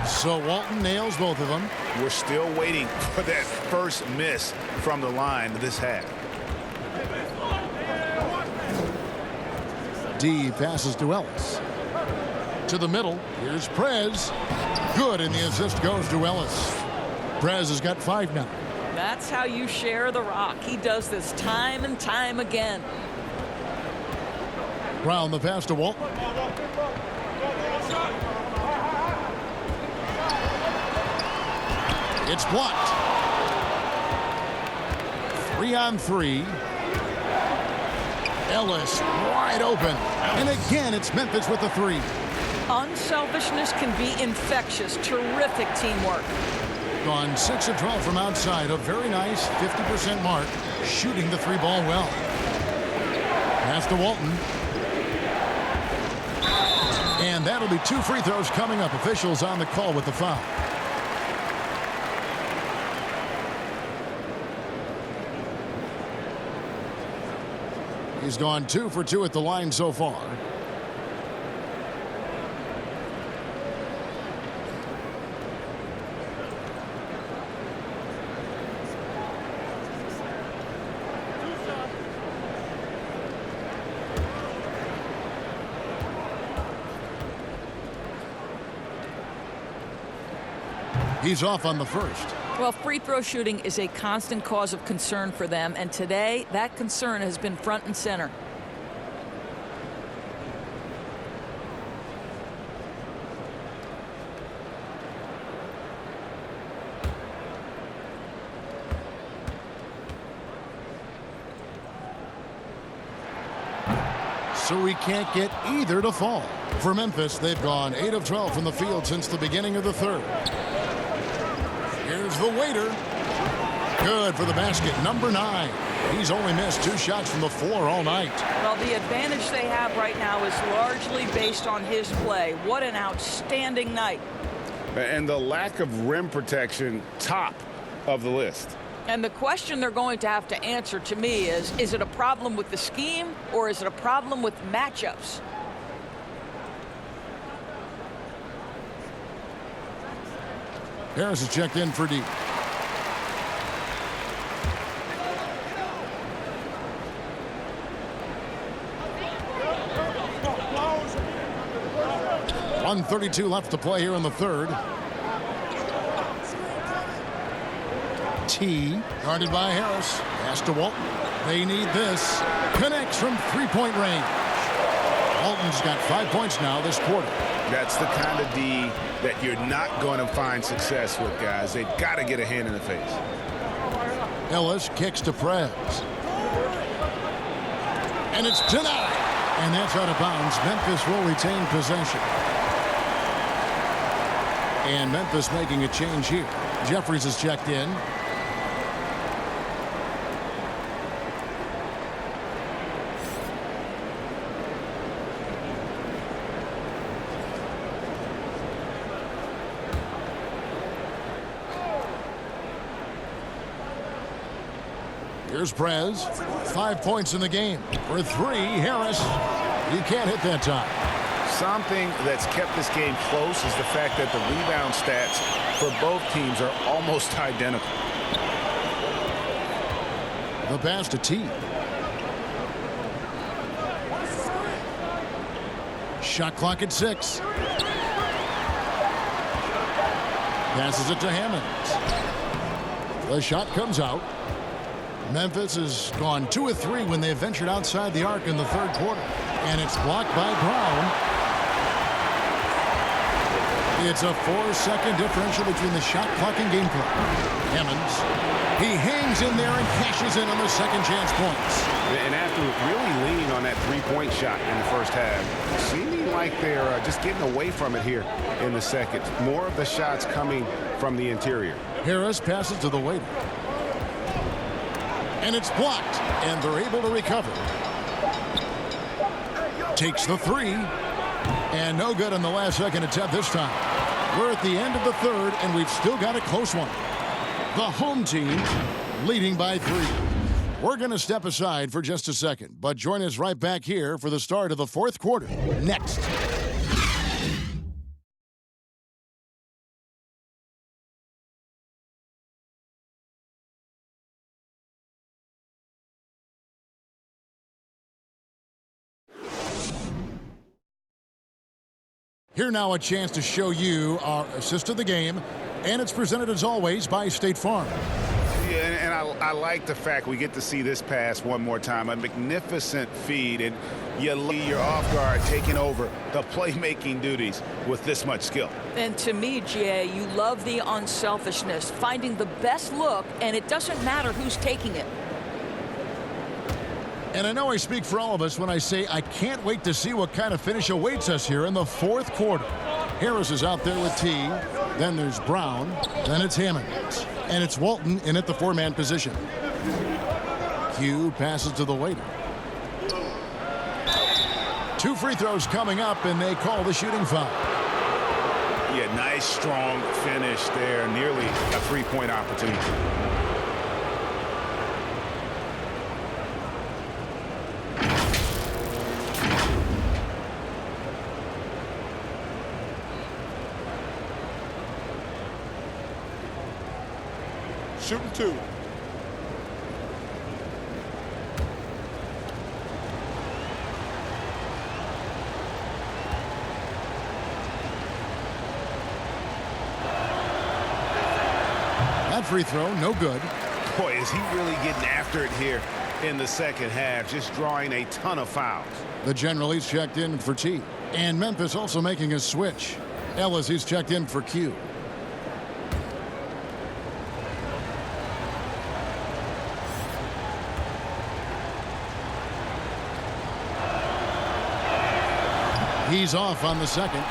So Walton nails both of them. We're still waiting for that first miss from the line this half. D passes to Ellis. To the middle. Here's Prez. Good, and the assist goes to Ellis. Prez has got 5 now. That's how you share the rock. He does this time and time again. Brown the pass to Walton. It's blocked. 3 on 3. Ellis wide open. And again, it's Memphis with the 3. Unselfishness can be infectious. Terrific teamwork. Gone 6 of 12 from outside. A very nice 50% mark. Shooting the 3-ball well. Pass to Walton. And that'll be 2 free throws coming up. Officials on the call with the foul. He's gone 2 for 2 at the line so far. He's off on the first. Well, free throw shooting is a constant cause of concern for them, and today that concern has been front and center. So he can't get either to fall. For Memphis, they've gone 8 of 12 from the field since the beginning of the third. Here's the waiter. Good for the basket, number 9. He's only missed 2 shots from the floor all night. Well, the advantage they have right now is largely based on his play. What an outstanding night. And the lack of rim protection, top of the list. And the question they're going to have to answer to me is it a problem with the scheme or is it a problem with matchups? Harris is checked in for deep. .132 left to play here in the third. T, guarded by Harris. Pass to Walton. They need this. Connects from three-point range. Walton's got 5 points now this quarter. That's the kind of D that you're not going to find success with, guys. They've got to get a hand in the face. Ellis kicks to Prez. And it's denied. And that's out of bounds. Memphis will retain possession. And Memphis making a change here. Jeffries is checked in. Here's Prez. 5 points in the game. For 3, Harris. He can't hit that time. Something that's kept this game close is the fact that the rebound stats for both teams are almost identical. The pass to T. Shot clock at 6. Passes it to Hammonds. The shot comes out. Memphis has gone 2 of 3 when they ventured outside the arc in the third quarter. And it's blocked by Brown. It's a 4-second differential between the shot clock and game clock. Hammonds. He hangs in there and cashes in on the second chance points. And after really leaning on that three-point shot in the first half, seeming like they're just getting away from it here in the second. More of the shots coming from the interior. Harris passes to the waiter. And it's blocked, and they're able to recover. Takes the 3, and no good on the last second attempt this time. We're at the end of the third, and we've still got a close one. The home team leading by 3. We're going to step aside for just a second, but join us right back here for the start of the fourth quarter. Next. Here now a chance to show you our assist of the game, and it's presented as always by State Farm. Yeah, and I like the fact we get to see this pass one more time. A magnificent feed, and you're off guard taking over the playmaking duties with this much skill. And to me, Jay, you love the unselfishness, finding the best look, and it doesn't matter who's taking it. And I know I speak for all of us when I say I can't wait to see what kind of finish awaits us here in the fourth quarter. Harris is out there with T. Then there's Brown. Then it's Hammonds. And it's Walton in at the 4-man position. Q passes to the waiter. 2 free throws coming up, and they call the shooting foul. Yeah, nice, strong finish there. Nearly a 3-point opportunity. Shooting 2. That free throw, no good. Boy, is he really getting after it here in the second half, just drawing a ton of fouls. The general, he's checked in for T. And Memphis also making a switch. Ellis, he's checked in for Q. He's off on the second.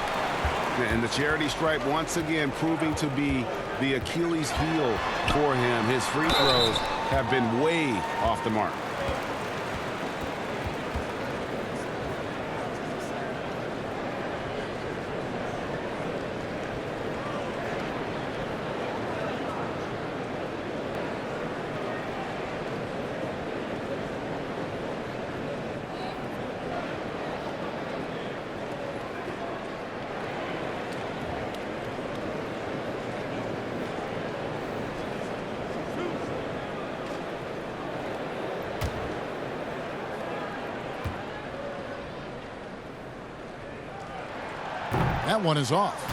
And the charity stripe once again proving to be the Achilles heel for him. His free throws have been way off the mark. That one is off.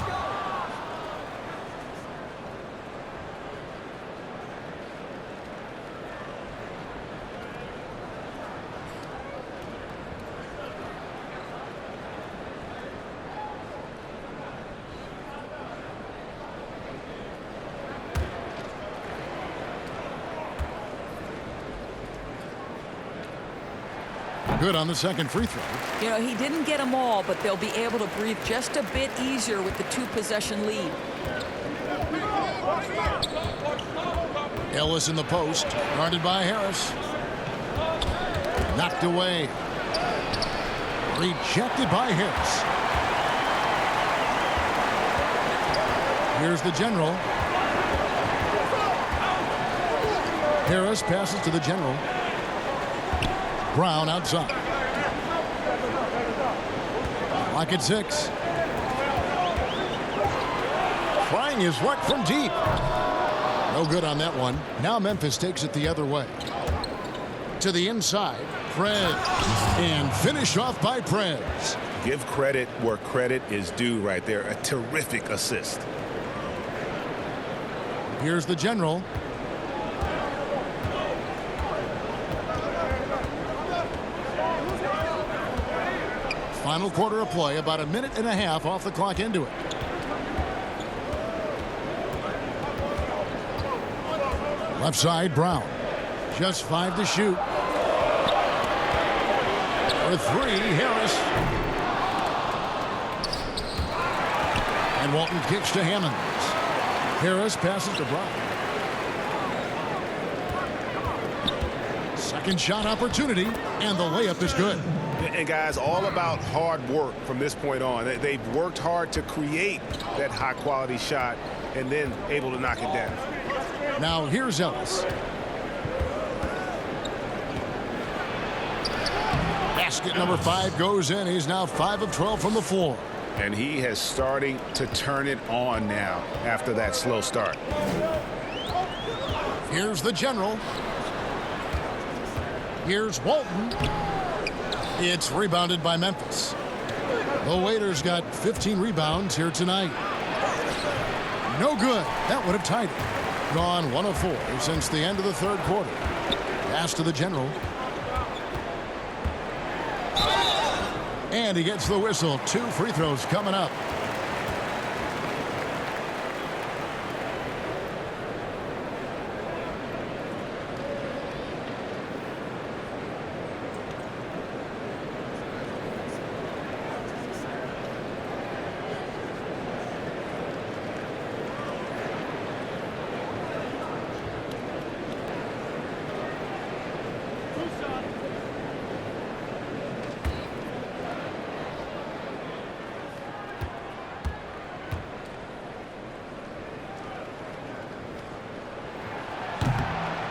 Good on the second free throw. You know, he didn't get them all, but they'll be able to breathe just a bit easier with the 2-possession lead. Ellis in the post, guarded by Harris. Knocked away. Rejected by Harris. Here's the general. Harris passes to the general. Brown outside. Lock at 6. Trying his luck from deep. No good on that one. Now Memphis takes it the other way. To the inside. Prez. And finished off by Prez. Give credit where credit is due right there. A terrific assist. Here's the general. Final quarter of play, about a minute and a half off the clock into it. Left side, Brown. Just 5 to shoot. For 3, Harris. And Walton kicks to Hammonds. Harris passes to Brown. Second shot opportunity, and the layup is good. And guys, all about hard work from this point on. They've worked hard to create that high-quality shot and then able to knock it down. Now here's Ellis. Basket number 5 goes in. He's now 5 of 12 from the floor. And he has starting to turn it on now after that slow start. Here's the general. Here's Walton. It's rebounded by Memphis. The Waiters got 15 rebounds here tonight. No good. That would have tied it. Gone 1 of 4 since the end of the third quarter. Pass to the general. And he gets the whistle. 2 free throws coming up.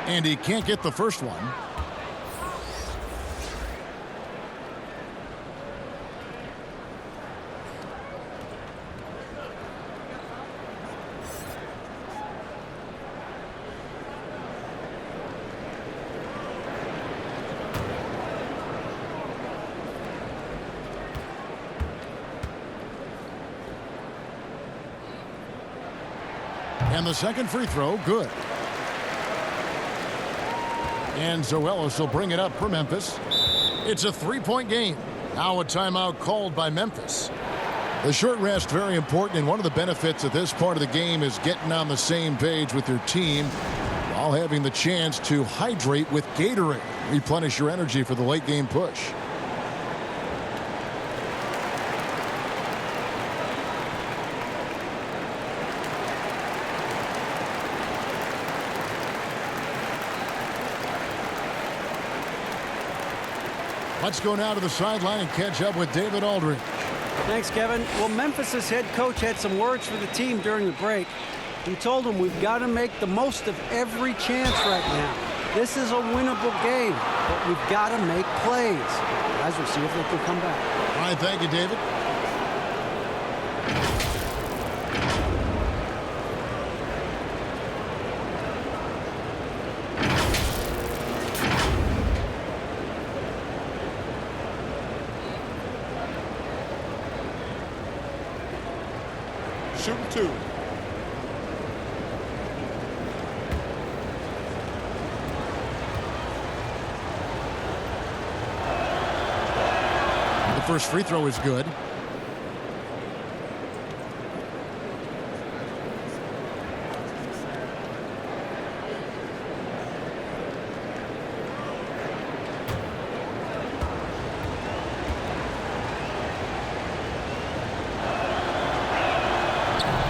And he can't get the first one. And the second free throw, good. And Zoelis will bring it up for Memphis. It's a 3-point game. Now a timeout called by Memphis. The short rest very important, and one of the benefits of this part of the game is getting on the same page with your team while having the chance to hydrate with Gatorade. Replenish your energy for the late game push. Let's go now to the sideline and catch up with David Aldridge. Thanks, Kevin. Well, Memphis's head coach had some words for the team during the break. He told them we've got to make the most of every chance right now. This is a winnable game, but we've got to make plays. Guys, we'll see if they can come back. All right, thank you, David. Shooting 2. The first free throw is good.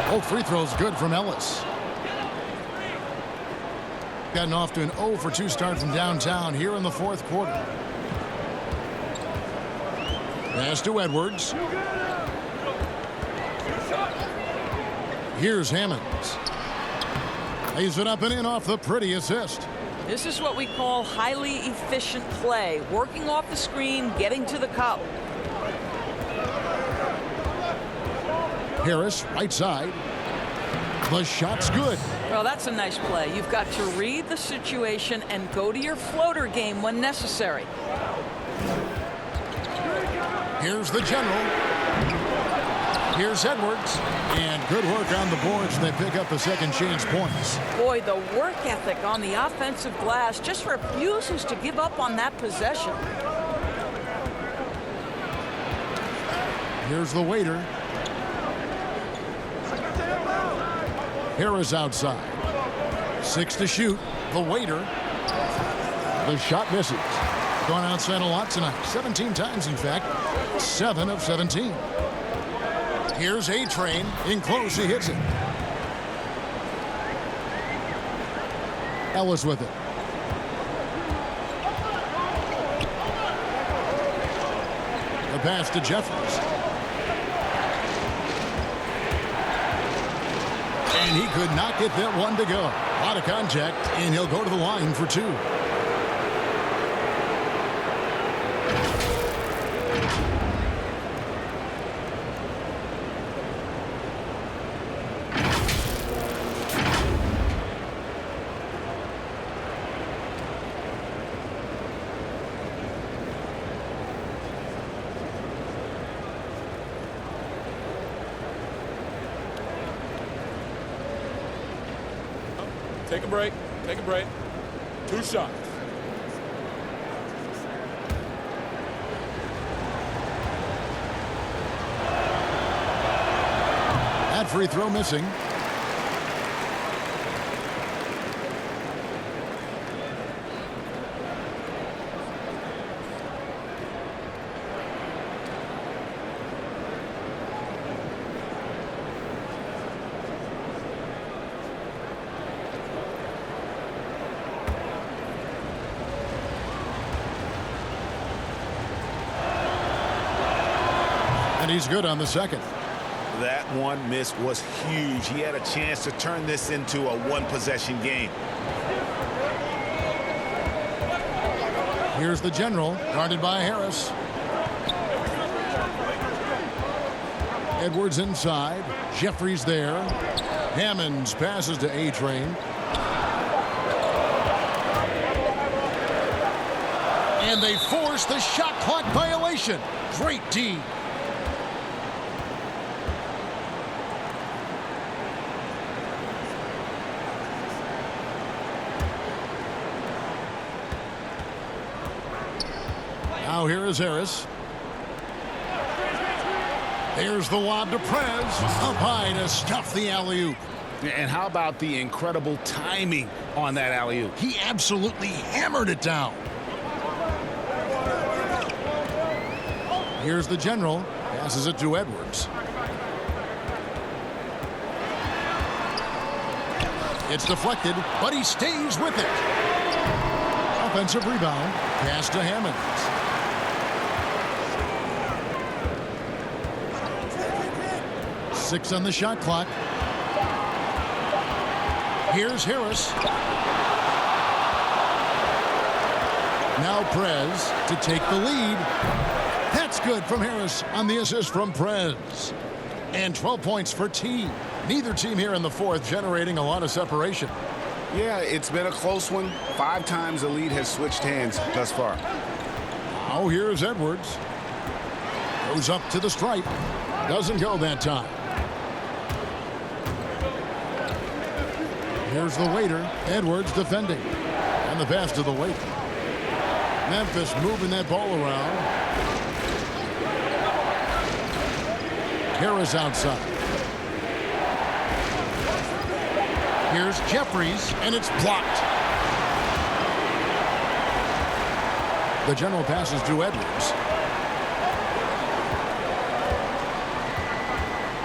Both free throws good from Ellis. Gotten off to an 0 for 2 start from downtown here in the fourth quarter. Pass to Edwards. Here's Hammonds. Lays it up and in off the pretty assist. This is what we call highly efficient play. Working off the screen, getting to the cup. Harris, right side. The shot's good. Well, that's a nice play. You've got to read the situation and go to your floater game when necessary. Here's the general. Here's Edwards. And good work on the boards. They pick up the second chance points. Boy, the work ethic on the offensive glass just refuses to give up on that possession. Here's the waiter. Harris outside. 6 to shoot. The waiter. The shot misses. Gone outside a lot tonight. 17 times, in fact. 7 of 17. Here's A-Train. In close, he hits it. Ellis with it. The pass to Jeffries. And he could not get that one to go. A lot of contact, and he'll go to the line for 2. Take a break. Take a break. 2 shots. That free throw missing. And he's good on the second. That one miss was huge. He had a chance to turn this into a one-possession game. Here's the general, guarded by Harris. Edwards inside. Jeffries there. Hammonds passes to A-Train. And they force the shot clock violation. Great D. Now here is Harris. Here's the lob to Prez. Up high to stuff the alley-oop. And how about the incredible timing on that alley-oop? He absolutely hammered it down. Here's the general. Passes it to Edwards. It's deflected, but he stays with it. Offensive rebound. Pass to Hammonds. Six on the shot clock. Here's Harris. Now Prez to take the lead. That's good from Harris on the assist from Prez. And 12 points for team. Neither team here in the fourth generating a lot of separation. Yeah, it's been a close one. 5 times the lead has switched hands thus far. Now here's Edwards. Goes up to the stripe. Doesn't go that time. Here's the waiter. Edwards defending. And the pass to the waiter. Memphis moving that ball around. Harris outside. Here's Jeffries, and it's blocked. The general passes to Edwards.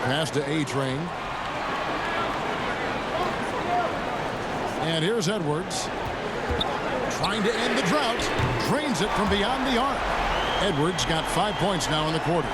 Pass to A-Train. And here's Edwards. Trying to end the drought. Drains it from beyond the arc. Edwards got 5 points now in the quarter.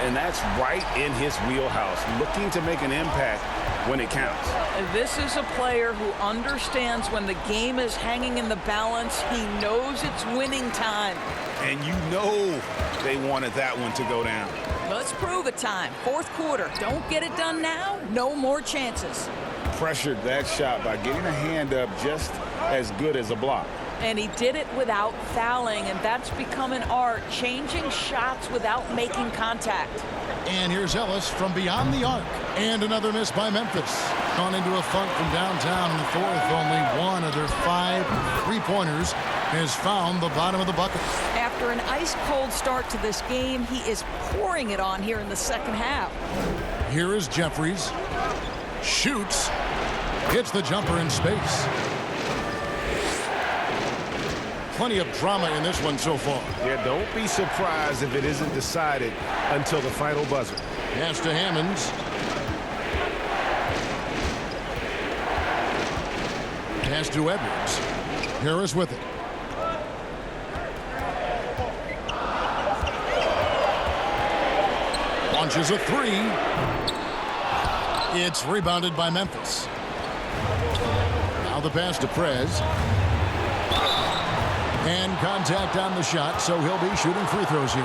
And that's right in his wheelhouse. Looking to make an impact when it counts. This is a player who understands when the game is hanging in the balance. He knows it's winning time. And you know they wanted that one to go down. Let's prove it time. Fourth quarter. Don't get it done now. No more chances. Pressured that shot by getting a hand up just as good as a block. And he did it without fouling, and that's become an art, changing shots without making contact. And here's Ellis from beyond the arc. And another miss by Memphis. Gone into a funk from downtown in the fourth. Only one of their 5 three-pointers has found the bottom of the bucket. After an ice-cold start to this game, he is pouring it on here in the second half. Here is Jeffries. Shoots. Hits the jumper in space. Plenty of drama in this one so far. Yeah, don't be surprised if it isn't decided until the final buzzer. Pass to Hammonds. Pass to Edwards. Harris with it. Launches a three. It's rebounded by Memphis. Now the pass to Prez. And contact on the shot, so he'll be shooting free throws here.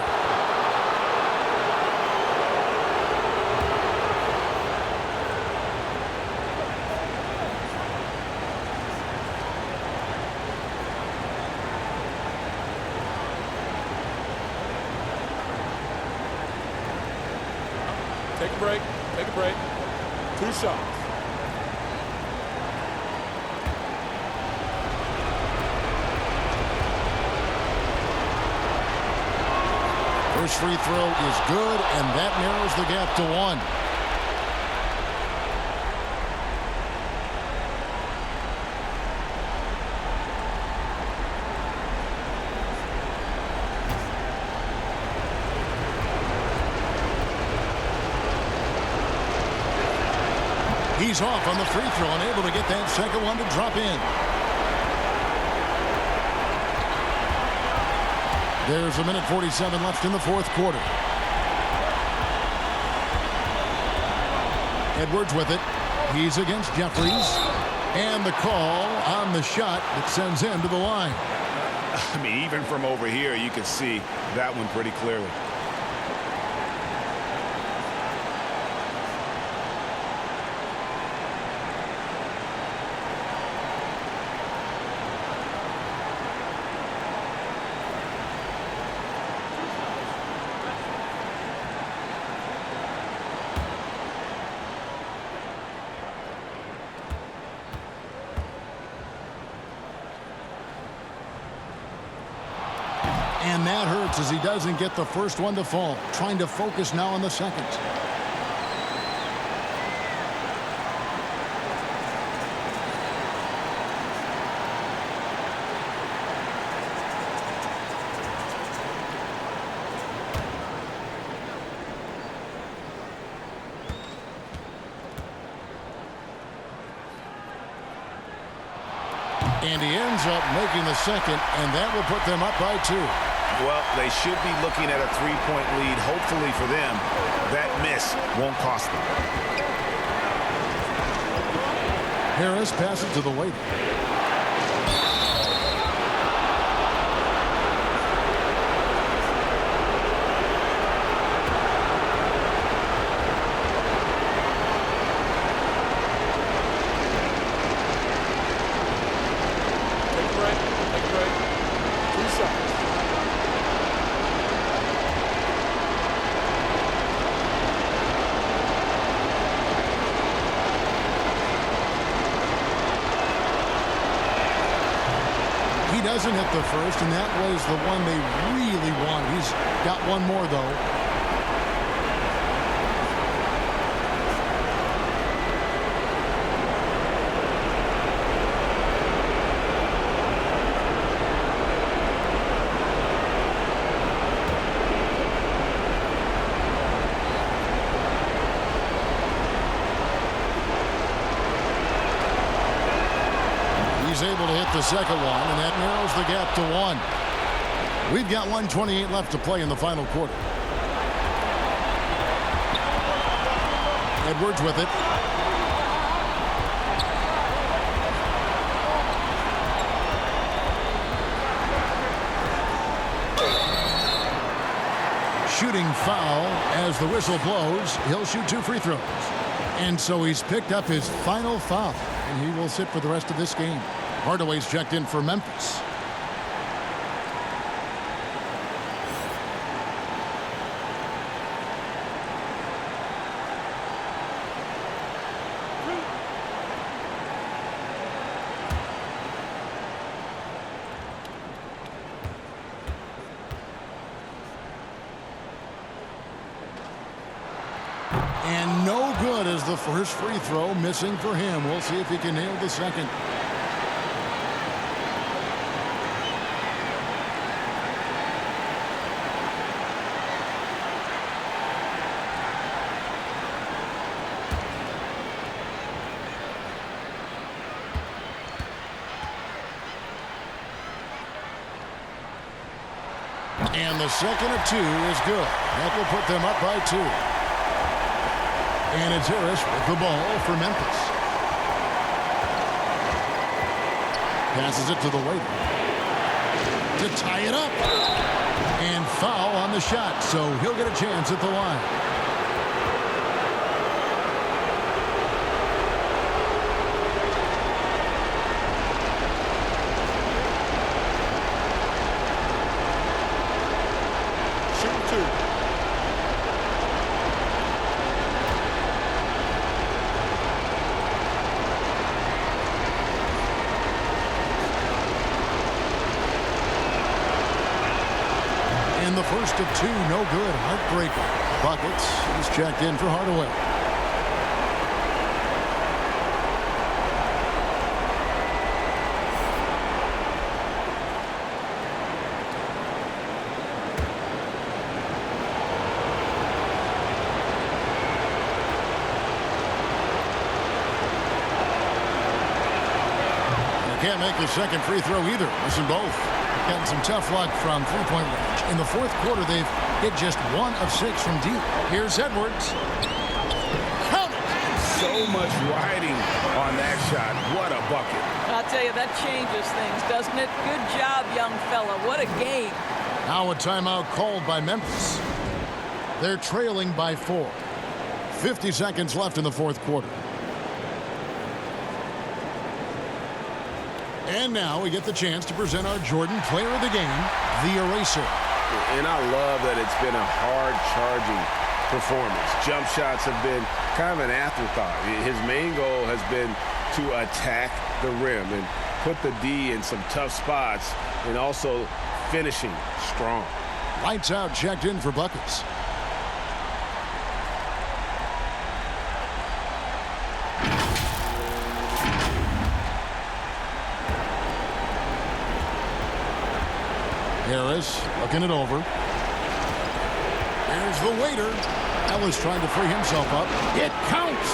Take a break. Take a break. 2 shots. First free throw is good, and that narrows the gap to 1. He's off on the free throw, unable to get that second one to drop in. There's a minute 47 left in the fourth quarter. Edwards with it. He's against Jeffries. And the call on the shot that sends him to the line. I mean, even from over here, you can see that one pretty clearly. And And that hurts as he doesn't get the first one to fall. Trying to focus now on the second. And he ends up making the second, and that will put them up by 2. Well, they should be looking at a 3-point lead. Hopefully for them, that miss won't cost them. Harris passes to the waiter. Doesn't hit the first, and that was the one they really want. He's got one more, though. He's able to hit the second one, and that narrows the gap to 1. We've got 1:28 left to play in the final quarter. Edwards with it. Shooting foul as the whistle blows. He'll shoot 2 free throws. And so he's picked up his final foul, and he will sit for the rest of this game. Hardaway's checked in for Memphis. And no good as the first free throw missing for him. We'll see if he can nail the second. And the second of 2 is good. That will put them up by 2. And it's Harris with the ball for Memphis. Passes it to the waiter to tie it up. And foul on the shot, so he'll get a chance at the line. And the first of 2, no good. Heartbreaker. Buckets. He's checked in for Hardaway. Can't make the second free throw either. Missing both. Getting some tough luck from three-point range. In the fourth quarter, they've hit just 1 of 6 from deep. Here's Edwards. Count it! So much riding on that shot. What a bucket. I'll tell you, that changes things, doesn't it? Good job, young fella. What a game. Now a timeout called by Memphis. They're trailing by 4. 50 seconds left in the fourth quarter. And now we get the chance to present our Jordan Player of the Game, the Eraser. And I love that it's been a hard-charging performance. Jump shots have been kind of an afterthought. His main goal has been to attack the rim and put the D in some tough spots and also finishing strong. Lights out, checked in for buckets. Harris looking it over. There's the waiter. Ellis trying to free himself up. It counts.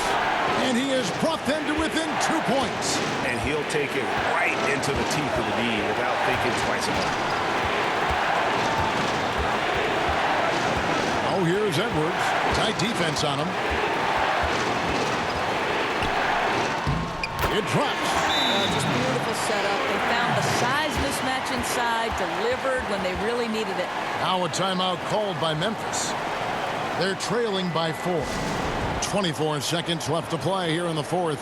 And he has brought them to within 2 points. And he'll take it right into the teeth of the D without thinking twice about it. Oh, here's Edwards. Tight defense on him. It drops. Just beautiful setup. They found the size mismatch inside, delivered when they really needed it. Now a timeout called by Memphis. They're trailing by 4. 24 seconds left to play here in the fourth.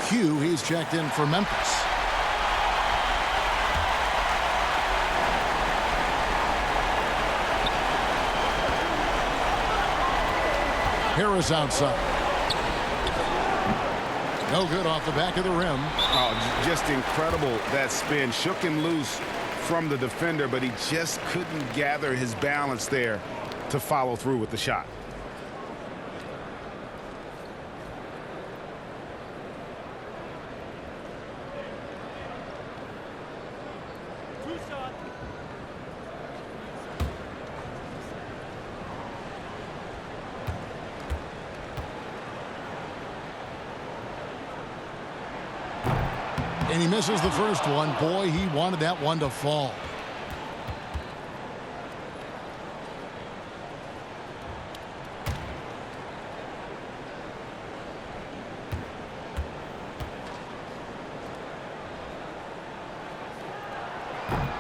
Hugh, he's checked in for Memphis. Harris outside. No good off the back of the rim. Oh, just incredible that spin. Shook him loose from the defender, but he just couldn't gather his balance there to follow through with the shot. And he misses the first one. Boy, he wanted that one to fall.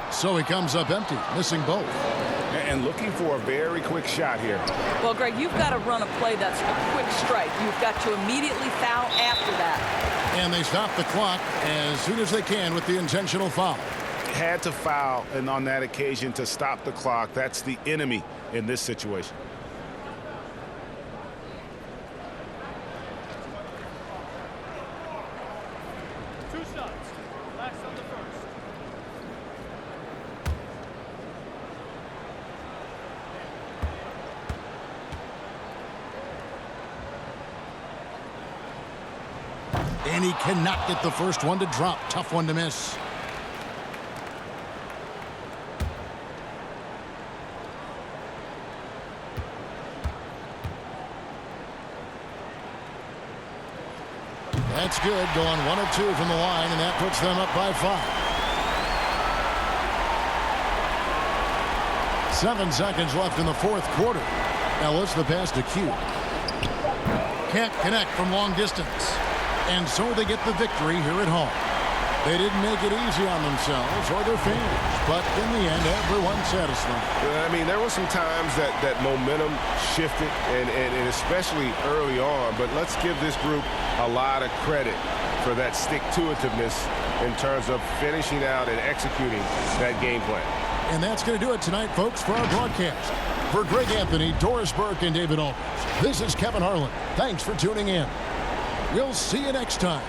So he comes up empty, missing both. And looking for a very quick shot here. Well, Greg, you've got to run a play that's a quick strike. You've got to immediately foul after that. And they stop the clock as soon as they can with the intentional foul. Had to foul, and on that occasion to stop the clock. That's the enemy in this situation. Two shots. Last on the first. And he cannot get the first one to drop. Tough one to miss. That's good. Going 1 of 2 from the line, and that puts them up by 5. 7 seconds left in the fourth quarter. Ellis, the pass to Q. Can't connect from long distance. And so they get the victory here at home. They didn't make it easy on themselves or their fans, but in the end, everyone's satisfied. I mean, there were some times that momentum shifted, and especially early on, but let's give this group a lot of credit for that stick-to-itiveness in terms of finishing out and executing that game plan. And that's going to do it tonight, folks, for our broadcast. For Greg Anthony, Doris Burke, and David Aldridge, this is Kevin Harlan. Thanks for tuning in. We'll see you next time.